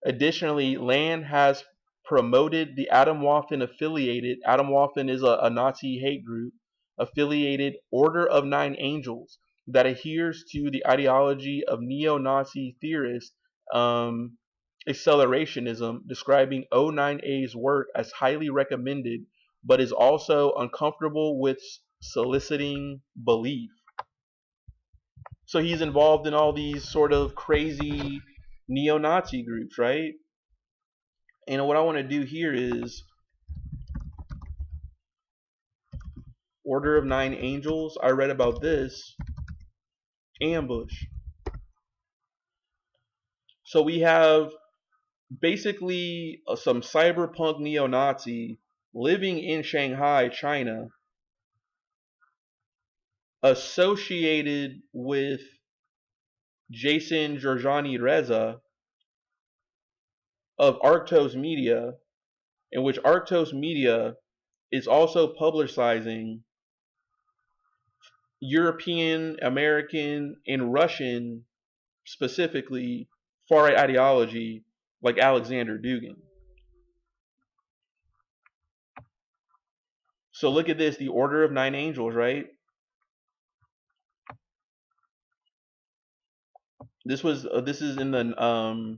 Speaker 1: Additionally, Land has promoted the Adam Waffen is a Nazi hate group, affiliated Order of Nine Angels that adheres to the ideology of neo-Nazi theorist accelerationism, describing O9A's work as highly recommended, but is also uncomfortable with soliciting belief. So he's involved in all these sort of crazy neo-Nazi groups, right? And what I want to do here is Order of Nine Angels. I read about this. Ambush. So we have basically some cyberpunk neo-Nazi living in Shanghai, China, associated with Jason Georgiani Reza of Arctos Media, in which Arctos Media is also publicizing European, American, and Russian, specifically, far-right ideology like Alexander Dugin. So look at this, the Order of Nine Angels, right? This is in the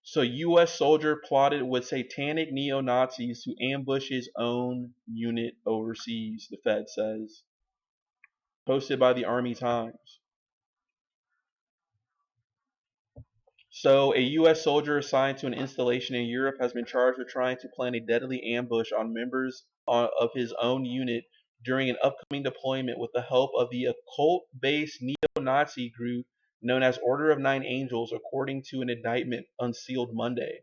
Speaker 1: so U.S. soldier plotted with satanic neo-Nazis to ambush his own unit overseas, the Fed says. Posted by the Army Times. So, a U.S. soldier assigned to an installation in Europe has been charged with trying to plan a deadly ambush on members of his own unit during an upcoming deployment with the help of the occult-based neo-Nazi group known as Order of Nine Angels, according to an indictment unsealed Monday.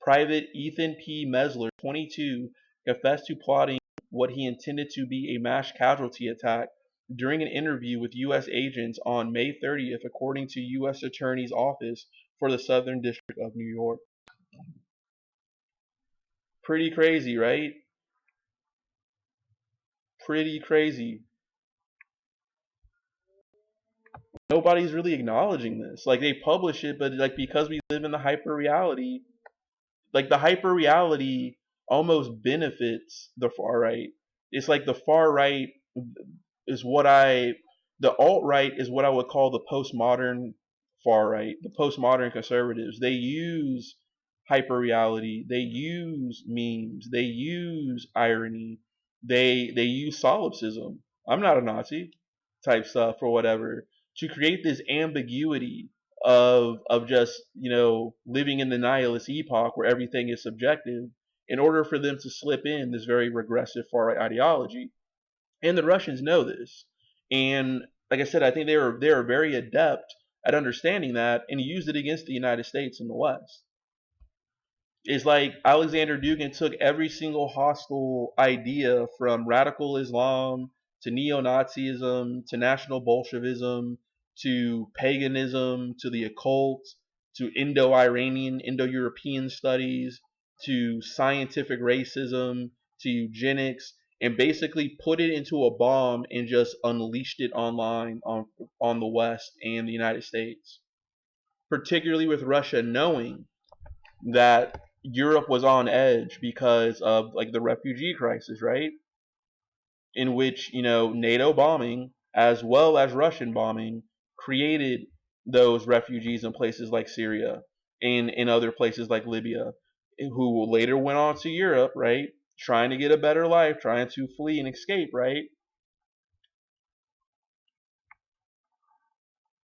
Speaker 1: Private Ethan P. Mesler, 22, confessed to plotting what he intended to be a mass casualty attack during an interview with U.S. agents on May 30th, according to U.S. Attorney's Office for the Southern District of New York. Pretty crazy, right? Pretty crazy. Nobody's really acknowledging this. Like, they publish it, but like, because we live in the hyper reality, like, the hyper reality almost benefits the far right. It's like the far right is the alt right is what I would call the postmodern far right, the postmodern conservatives. They use hyper reality, they use memes, they use irony, they use solipsism. I'm not a Nazi type stuff or whatever to create this ambiguity of just living in the nihilist epoch where everything is subjective in order for them to slip in this very regressive far right ideology. And the Russians know this. And like I said, I think they are very adept at understanding that and used it against the United States and the West. It's like Alexander Dugin took every single hostile idea from radical Islam to neo-Nazism to National Bolshevism to paganism to the occult to Indo-Iranian, Indo-European studies to scientific racism to eugenics, and basically put it into a bomb and just unleashed it online on the West and the United States. Particularly with Russia knowing that Europe was on edge because of like the refugee crisis, right? In which, NATO bombing as well as Russian bombing created those refugees in places like Syria and in other places like Libya, who later went on to Europe, right? Trying to get a better life, trying to flee and escape, right?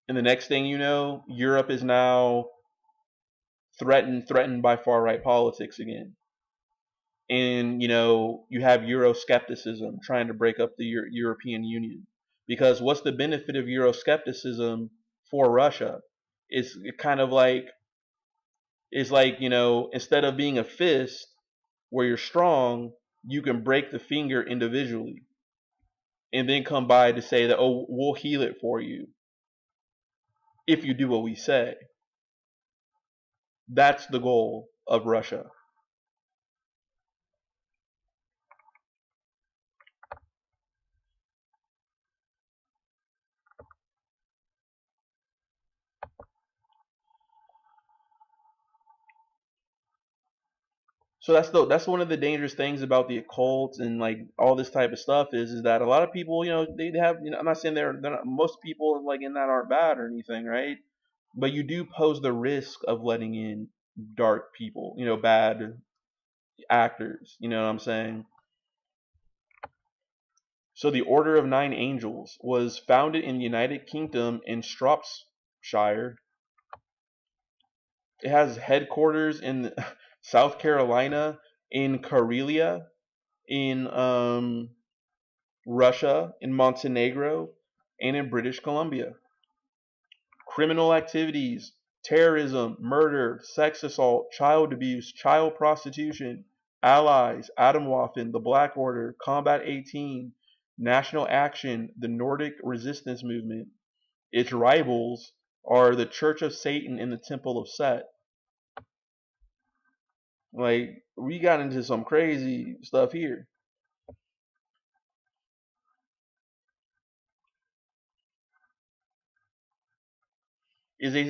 Speaker 1: And the next thing you know, Europe is now threatened by far right politics again. And you have Euroscepticism trying to break up the European Union. Because what's the benefit of Euroscepticism for Russia? It's kind of like instead of being a fist where you're strong, you can break the finger individually and then come by to say that, oh, we'll heal it for you if you do what we say. That's the goal of Russia. So that's one of the dangerous things about the occult and like all this type of stuff is that a lot of people, they have, I'm not saying they're not, most people like in that aren't bad or anything, right? But you do pose the risk of letting in dark people, bad actors, you know what I'm saying? So the Order of Nine Angels was founded in the United Kingdom in Shropshire. It has headquarters in South Carolina, in Karelia, in Russia, in Montenegro, and in British Columbia. Criminal activities: terrorism, murder, sex assault, child abuse, child prostitution, allies, Atomwaffen, the Black Order, Combat 18, National Action, the Nordic Resistance Movement. Its rivals are the Church of Satan and the Temple of Set. Like, we got into some crazy stuff here.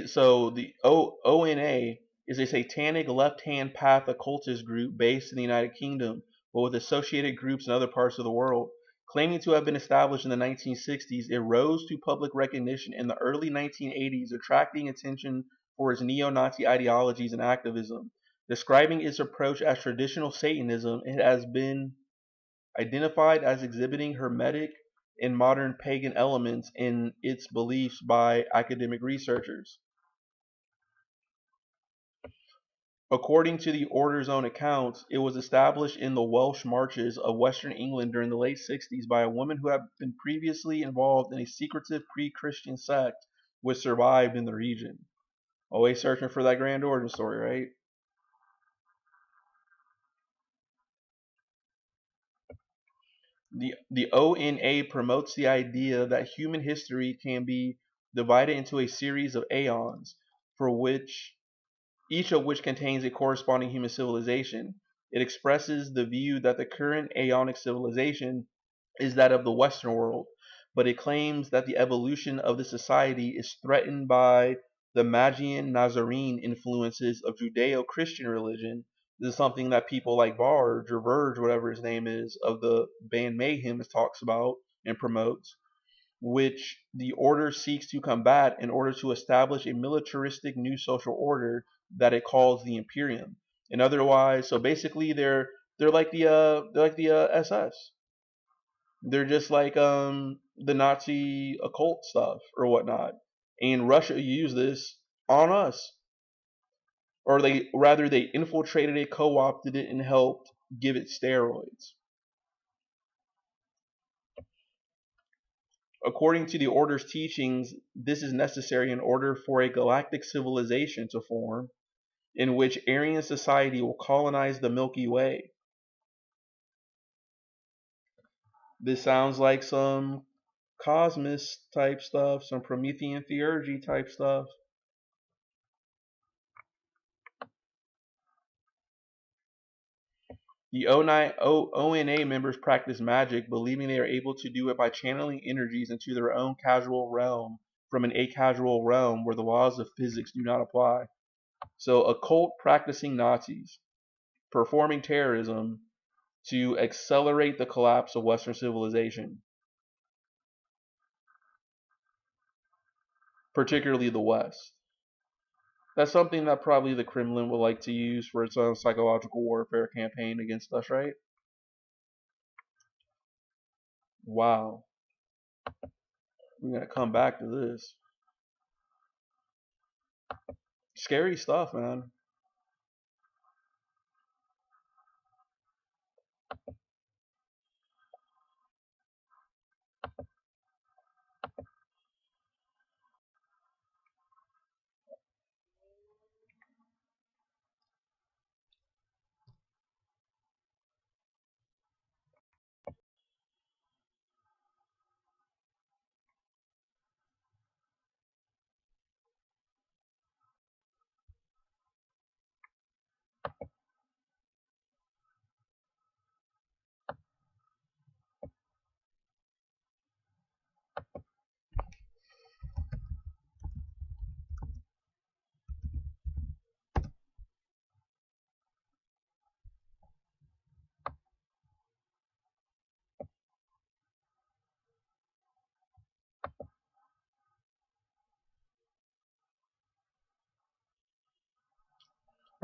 Speaker 1: So the ONA is a satanic left-hand path occultist group based in the United Kingdom, but with associated groups in other parts of the world. Claiming to have been established in the 1960s, it rose to public recognition in the early 1980s, attracting attention for its neo-Nazi ideologies and activism. Describing its approach as traditional Satanism, it has been identified as exhibiting Hermetic and modern pagan elements in its beliefs by academic researchers. According to the order's own accounts, it was established in the Welsh marches of Western England during the late 60s by a woman who had been previously involved in a secretive pre-Christian sect which survived in the region. Always searching for that grand origin story, right? The ONA promotes the idea that human history can be divided into a series of aeons, for which each of which contains a corresponding human civilization. It expresses the view that the current aeonic civilization is that of the Western world, but it claims that the evolution of the society is threatened by the Magian Nazarene influences of Judeo-Christian religion. This is something that people like Barge or Verge, whatever his name is, of the band Mayhem talks about and promotes, which the order seeks to combat in order to establish a militaristic new social order that it calls the Imperium. And otherwise, so basically, they're like the SS. They're just like the Nazi occult stuff or whatnot. And Russia used this on us, or they infiltrated it, co-opted it, and helped give it steroids. According to the Order's teachings, this is necessary in order for a galactic civilization to form, in which Aryan society will colonize the Milky Way. This sounds like some Cosmos type stuff, some Promethean theurgy type stuff. The ONA members practice magic, believing they are able to do it by channeling energies into their own casual realm from an acasual realm where the laws of physics do not apply. So, occult practicing Nazis performing terrorism to accelerate the collapse of Western civilization, particularly the West. That's something that probably the Kremlin would like to use for its own psychological warfare campaign against us, right? Wow. We're going to come back to this. Scary stuff, man.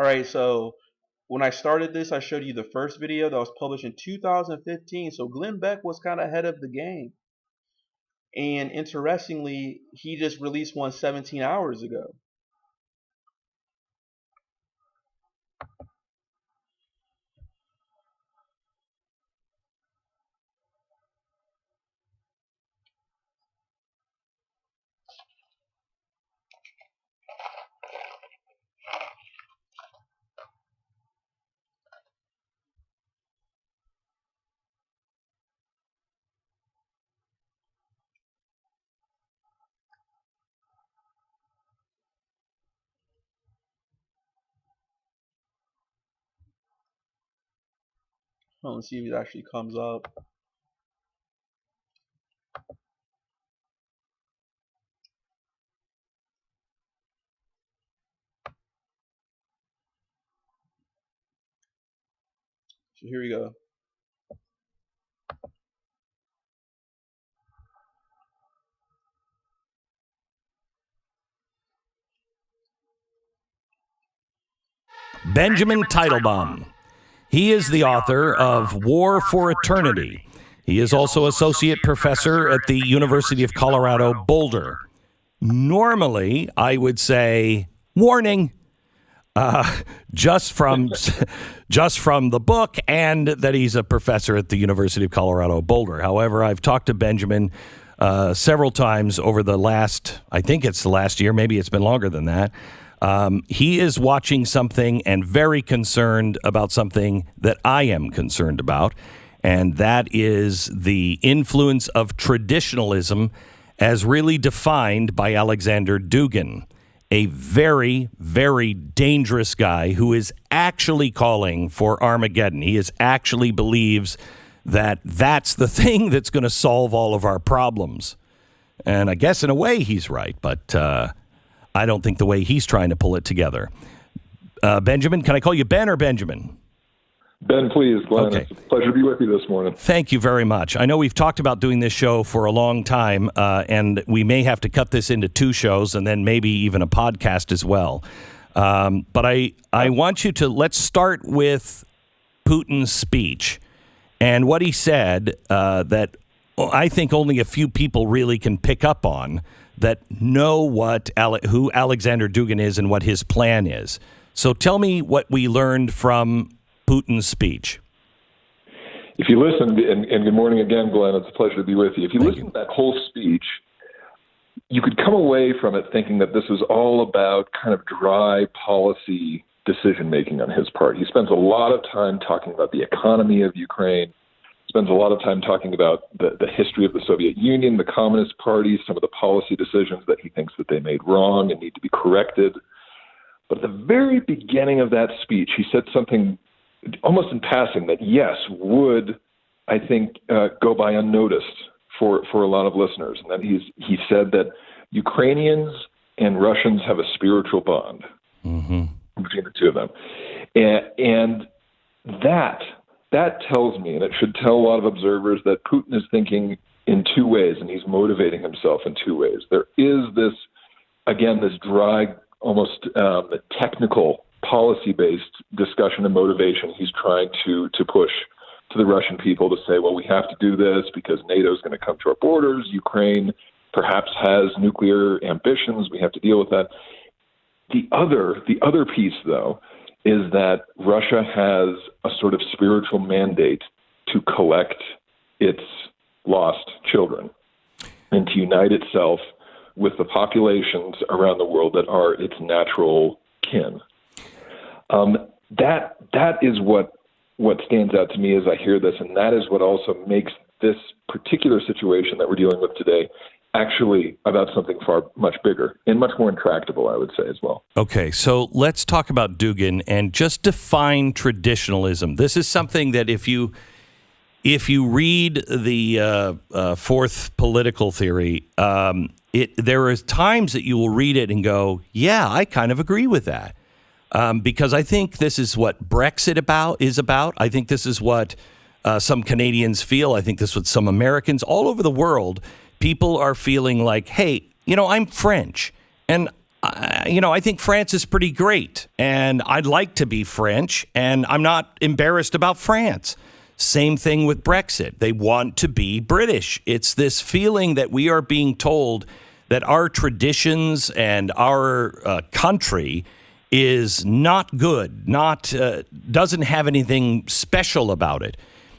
Speaker 1: All right, so when I started this, I showed you the first video that was published in 2015. So Glenn Beck was kind of ahead of the game. And interestingly, he just released one 17 hours ago. Let's see if it actually comes up. So here we go.
Speaker 3: Benjamin Teitelbaum. He is the author of War for Eternity. He is also associate professor at the University of Colorado, Boulder. Normally, I would say, warning, just from the book and that he's a professor at the University of Colorado, Boulder. However, I've talked to Benjamin several times over the last, I think it's the last year, maybe it's been longer than that. He is watching something and very concerned about something that I am concerned about, and that is the influence of traditionalism as really defined by Alexander Dugin, a very, very dangerous guy who is actually calling for Armageddon. He actually believes that that's the thing that's going to solve all of our problems. And I guess in a way he's right, but I don't think the way he's trying to pull it together. Benjamin, can I call you Ben or Benjamin?
Speaker 4: Ben, please, Glenn.
Speaker 3: Okay.
Speaker 4: It's a pleasure to be with you this morning.
Speaker 3: Thank you very much. I know we've talked about doing this show for a long time, and we may have to cut this into 2 shows and then maybe even a podcast as well. But I want you to, let's start with Putin's speech and what he said that I think only a few people really can pick up on, that know who Alexander Dugin is and what his plan is. So tell me what we learned from Putin's speech.
Speaker 4: If you listen, and good morning again, Glenn, it's a pleasure to be with you. If you listen to that whole speech, you could come away from it thinking that this was all about kind of dry policy decision-making on his part. He spends a lot of time talking about the economy of Ukraine, spends a lot of time talking about the history of the Soviet Union, the Communist Party, some of the policy decisions that he thinks that they made wrong and need to be corrected. But at the very beginning of that speech, he said something almost in passing that, yes, would, I think, go by unnoticed for a lot of listeners. And that he said that Ukrainians and Russians have a spiritual bond between the two of them. And that tells me, and it should tell a lot of observers, that Putin is thinking in 2 ways, and he's motivating himself in 2 ways. There is this dry, almost technical, policy-based discussion and motivation he's trying to push to the Russian people to say, well, we have to do this because NATO is going to come to our borders. Ukraine perhaps has nuclear ambitions. We have to deal with that. The other piece, though, is that Russia has a sort of spiritual mandate to collect its lost children and to unite itself with the populations around the world that are its natural kin. That is what stands out to me as I hear this, and that is what also makes this particular situation that we're dealing with today actually about something far much bigger and much more intractable, I would say, as well. Okay, so let's talk about Dugin and just define traditionalism. This is something that if you read the Fourth Political Theory, there are times that you will read it and go, yeah, I kind of agree with that. Because I think this is what Brexit is about. I think this is what some Canadians feel. I think this is what some Americans all over the world, people are feeling like, hey, I'm French, and
Speaker 5: I think France is pretty great, and I'd like to be French, and I'm not embarrassed about France. Same thing with Brexit. They want to be British. It's this feeling that we are being told that our traditions and our country is not good, doesn't have anything special about it.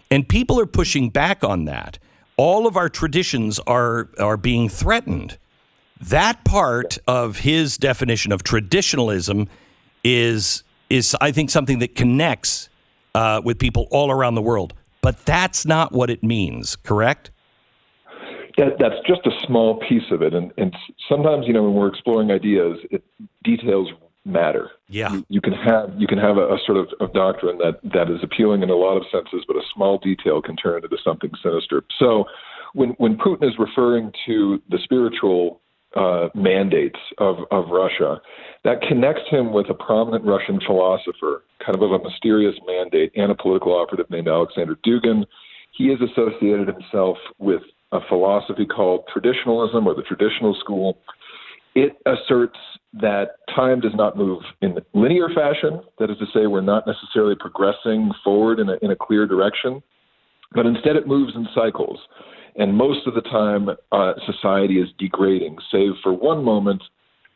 Speaker 5: And people are pushing back on that. All of our traditions are being threatened. That part of his definition of traditionalism is I think, something that connects with people all around the world. But that's not what it means, correct?
Speaker 4: That's just a small piece of it. And sometimes, when we're exploring ideas, details matter.
Speaker 5: Yeah.
Speaker 4: You can have a sort of doctrine that is appealing in a lot of senses, but a small detail can turn into something sinister. So when Putin is referring to the spiritual mandates of Russia, that connects him with a prominent Russian philosopher, kind of a mysterious mandate, and a political operative named Alexander Dugin. He has associated himself with a philosophy called traditionalism, or the traditional school. It asserts that time does not move in linear fashion. That is to say, we're not necessarily progressing forward in a clear direction, but instead it moves in cycles. And most of the time, society is degrading, save for one moment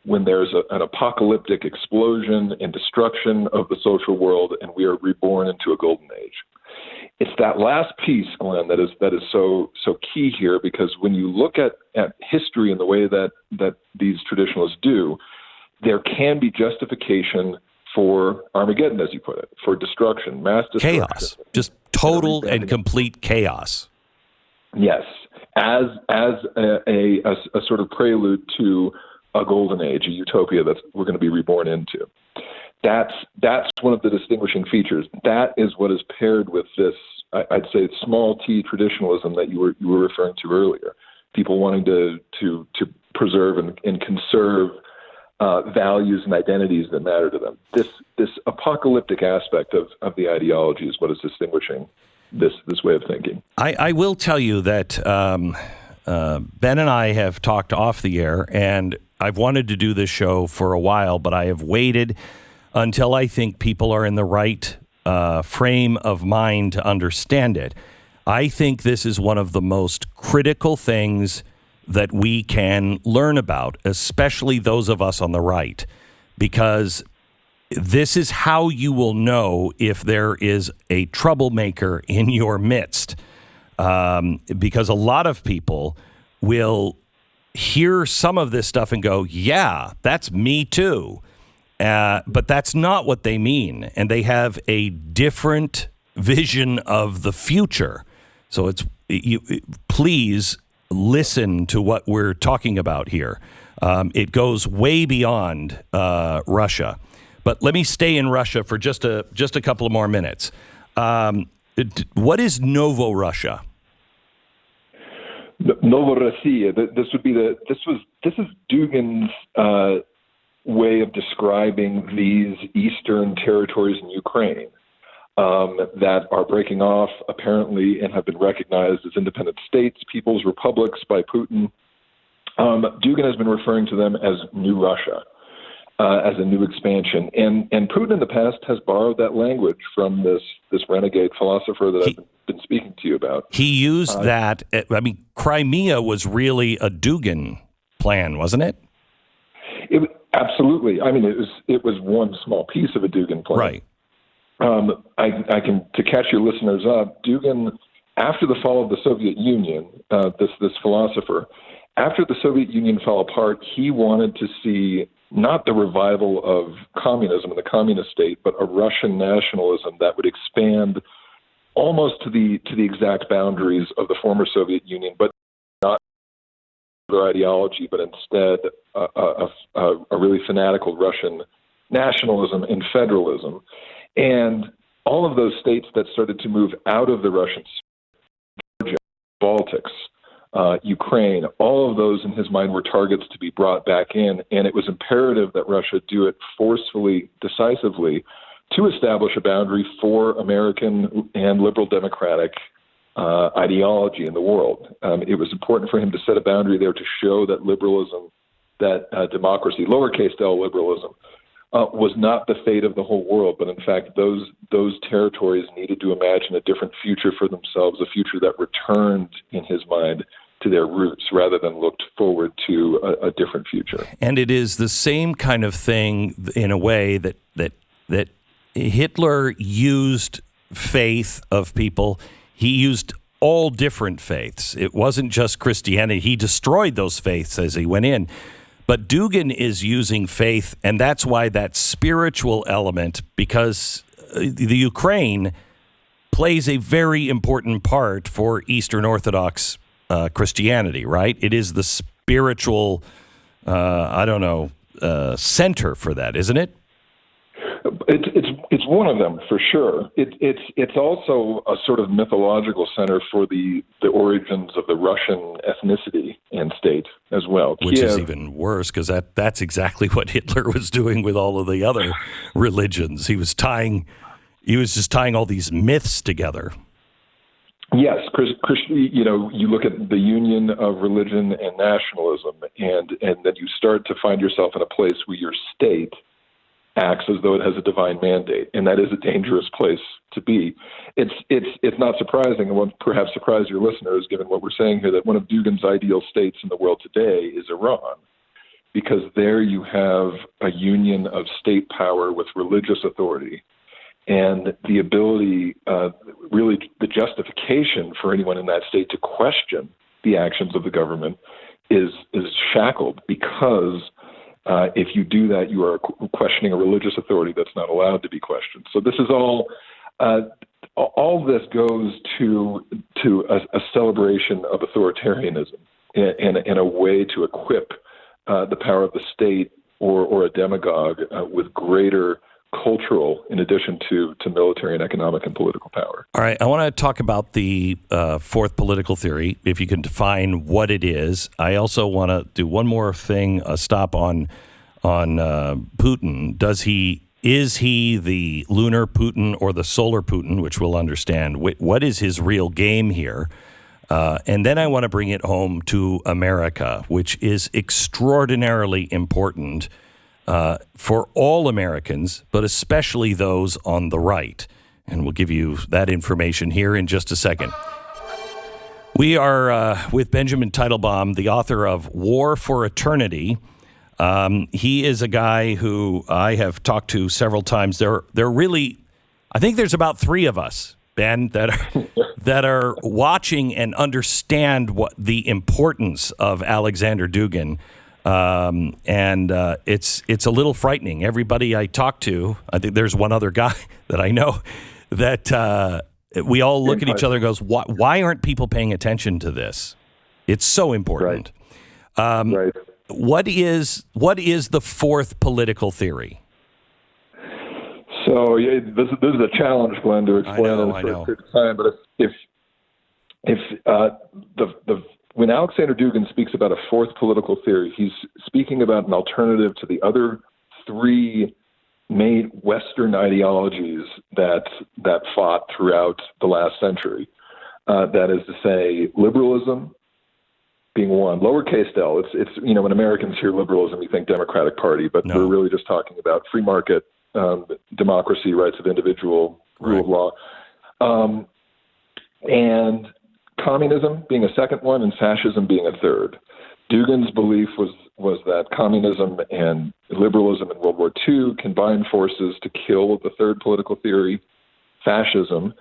Speaker 4: when there's an apocalyptic explosion and destruction of the social world, and we are reborn into a golden age. It's that last piece, Glenn, that is so key here, because when you look at history in the way that these traditionalists do, there can be justification for Armageddon, as you put it, for destruction, mass destruction.
Speaker 5: Chaos, just total and complete chaos.
Speaker 4: Yes, as a sort of prelude to a golden age, a utopia that we're going to be reborn into. That's one of the distinguishing features. That is what is paired with this, I'd say, small t traditionalism that you were referring to earlier. People wanting to preserve and conserve values and identities that matter to them. This apocalyptic aspect of the ideology is what is distinguishing this way of thinking.
Speaker 5: I will tell you that Ben and I have talked off the air, and I've wanted to do this show for a while, but I have waited until I think people are in the right frame of mind to understand it. I think this is one of the most critical things that we can learn about, especially those of us on the right, because this is how you will know if there is a troublemaker in your midst, because a lot of people will hear some of this stuff and go, yeah, that's me too. But that's not what they mean. And they have a different vision of the future. So please listen to what we're talking about here. It goes way beyond Russia. But let me stay in Russia for just a couple of more minutes. What is Novorussia?
Speaker 4: Novorossiya. This is Dugin's way of describing these eastern territories in Ukraine that are breaking off, apparently, and have been recognized as independent states, people's republics by Putin. Dugin has been referring to them as New Russia, as a new expansion. And Putin in the past has borrowed that language from this renegade philosopher that I've been speaking to you about.
Speaker 5: He used that. I mean, Crimea was really a Dugin plan, wasn't it?
Speaker 4: Absolutely. I mean, it was one small piece of a Dugin plan.
Speaker 5: Right.
Speaker 4: I can, to catch your listeners up, Dugin, after the fall of the Soviet Union, this philosopher, after the Soviet Union fell apart, he wanted to see not the revival of communism in the communist state, but a Russian nationalism that would expand almost to the exact boundaries of the former Soviet Union, but not their ideology, but instead a really fanatical Russian nationalism and federalism. And all of those states that started to move out of the Russian, Georgia, Baltics, Ukraine, all of those in his mind were targets to be brought back in, and it was imperative that Russia do it forcefully, decisively, to establish a boundary for American and liberal democratic ideology in the world. It was important for him to set a boundary there to show that liberalism that democracy, lowercase L liberalism, was not the fate of the whole world, but in fact those territories needed to imagine a different future for themselves, a future that returned in his mind to their roots rather than looked forward to a different future.
Speaker 5: And it is the same kind of thing in a way that Hitler used faith of people. He used all different faiths. It wasn't just Christianity. He destroyed those faiths as he went in. But Dugin is using faith, and that's why that spiritual element, because the Ukraine plays a very important part for Eastern Orthodox Christianity, right? It is the spiritual, center for that, isn't it?
Speaker 4: It's one of them for sure. It's also a sort of mythological center for the origins of the Russian ethnicity and state as well.
Speaker 5: Which is even worse, because that's exactly what Hitler was doing with all of the other religions. He was just tying all these myths together.
Speaker 4: Yes, you look at the union of religion and nationalism, and then you start to find yourself in a place where your state acts as though it has a divine mandate, and that is a dangerous place to be. It's not surprising, and won't perhaps surprise your listeners, given what we're saying here, that one of Dugin's ideal states in the world today is Iran, because there you have a union of state power with religious authority, and the ability, really the justification for anyone in that state to question the actions of the government is shackled, because if you do that, you are questioning a religious authority that's not allowed to be questioned. So this is all this goes to a celebration of authoritarianism and a way to equip the power of the state or a demagogue with greater cultural, in addition to military and economic and political power.
Speaker 5: All right, I want to talk about the fourth political theory, if you can define what it is. I also want to do one more thing, a stop on Putin. Is he the lunar Putin or the solar Putin, which we'll understand? What is his real game here? And then I want to bring it home to America, which is extraordinarily important for all Americans, but especially those on the right. And we'll give you that information here in just a second. We are with Benjamin Teitelbaum, the author of War for Eternity. He is a guy who I have talked to several times. They're really, I think there's about three of us, Ben, that are watching and understand what the importance of Alexander Dugin. It's a little frightening. Everybody I talk to, I think there's one other guy that I know that we all look at each other and goes, why aren't people paying attention to this? It's so important.
Speaker 4: Right.
Speaker 5: What is the fourth political theory?
Speaker 4: So this is a challenge, Glenn, to explain in a short time. But when Alexander Dugin speaks about a fourth political theory, he's speaking about an alternative to the other three main Western ideologies that fought throughout the last century. That is to say, liberalism being one, lowercase L. It's when Americans hear liberalism, you think Democratic Party, but we're really just talking about free market, democracy, rights of individual, rule of law, and communism being a second one, and fascism being a third. Dugin's belief was that communism and liberalism in World War II combined forces to kill the third political theory, fascism,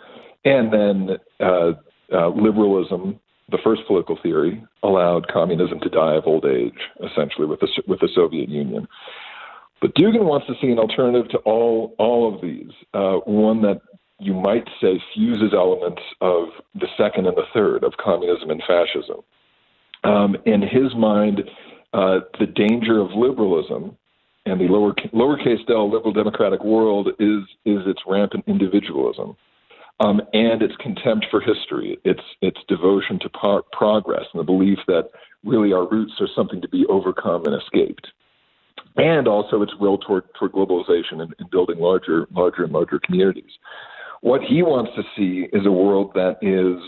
Speaker 4: and then liberalism, the first political theory, allowed communism to die of old age, essentially, with the Soviet Union. But Dugin wants to see an alternative to all of these, one that you might say fuses elements of the second and the third, of communism and fascism. In his mind, the danger of liberalism and the lowercase L liberal democratic world is its rampant individualism, and its contempt for history, its devotion to progress, and the belief that really our roots are something to be overcome and escaped, and also its will toward globalization and building larger and larger communities. What he wants to see is a world that is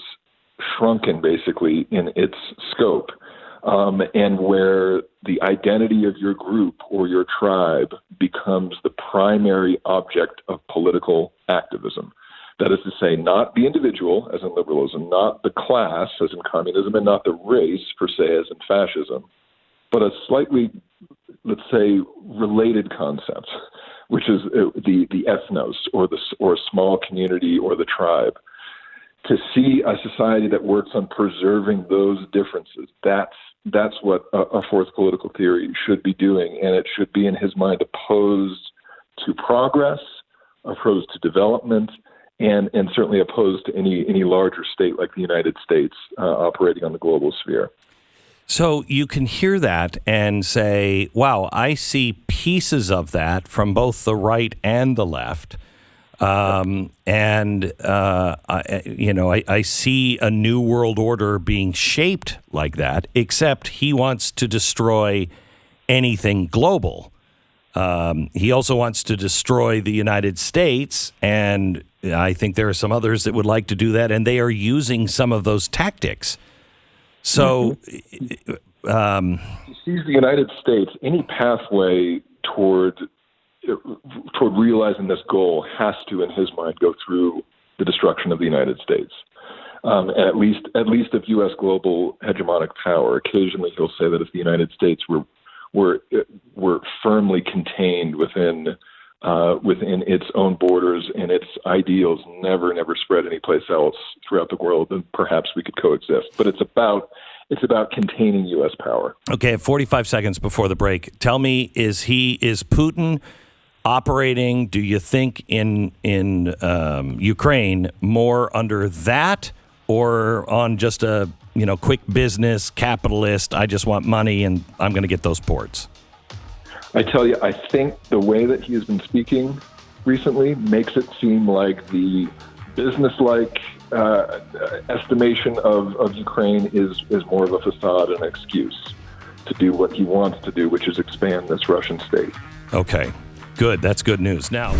Speaker 4: shrunken, basically, in its scope, and where the identity of your group or your tribe becomes the primary object of political activism. That is to say, not the individual, as in liberalism, not the class, as in communism, and not the race, per se, as in fascism, but a slightly, let's say, related concept, which is the ethnos, or a small community, or the tribe. To see a society that works on preserving those differences, that's what a fourth political theory should be doing, and it should be, in his mind, opposed to progress, opposed to development, and certainly opposed to any larger state like the United States operating on the global sphere.
Speaker 5: So you can hear that and say, wow, I see pieces of that from both the right and the left. I see a new world order being shaped like that, except he wants to destroy anything global. He also wants to destroy the United States, and I think there are some others that would like to do that, and they are using some of those tactics. So,
Speaker 4: He sees the United States, any pathway toward realizing this goal has to, in his mind, go through the destruction of the United States, and at least of U.S. global hegemonic power. Occasionally, he'll say that if the United States were firmly contained within its own borders and its ideals, never spread anyplace else throughout the world, then perhaps we could coexist. But it's about containing U.S. power.
Speaker 5: Okay, 45 seconds before the break, tell me, is Putin operating, do you think, in Ukraine more under that, or on just a quick business capitalist, I just want money and I'm going to get those ports?
Speaker 4: I tell you, I think the way that he has been speaking recently makes it seem like the business-like estimation of Ukraine is more of a facade and an excuse to do what he wants to do, which is expand this Russian state.
Speaker 5: Okay, good. That's good news. Now,